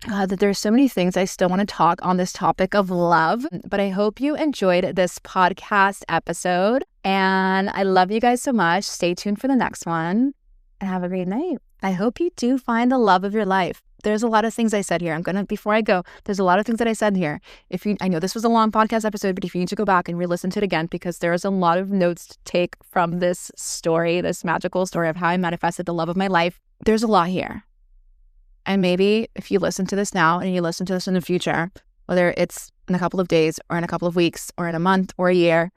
S1: That there's so many things I still want to talk on this topic of love, but I hope you enjoyed this podcast episode, and I love you guys so much. Stay tuned for the next one, and have a great night. I hope you do find the love of your life. There's a lot of things I said here. Before I go, there's a lot of things that I said here. I know this was a long podcast episode, but if you need to go back and re-listen to it again, because there's a lot of notes to take from this story, this magical story of how I manifested the love of my life. There's a lot here. And maybe if you listen to this now and you listen to this in the future, whether it's in a couple of days or in a couple of weeks or in a month or a year,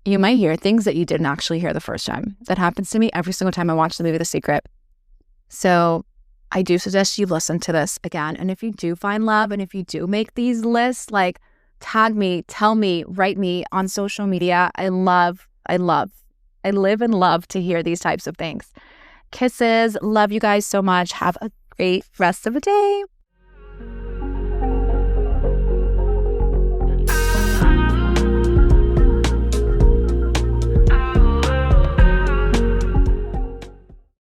S1: you might hear things that you didn't actually hear the first time. That happens to me every single time I watch the movie The Secret. So I do suggest you listen to this again. And if you do find love, and if you do make these lists, like, tag me, tell me, write me on social media. I live and love to hear these types of things. Kisses. Love you guys so much. Have a great rest of the day.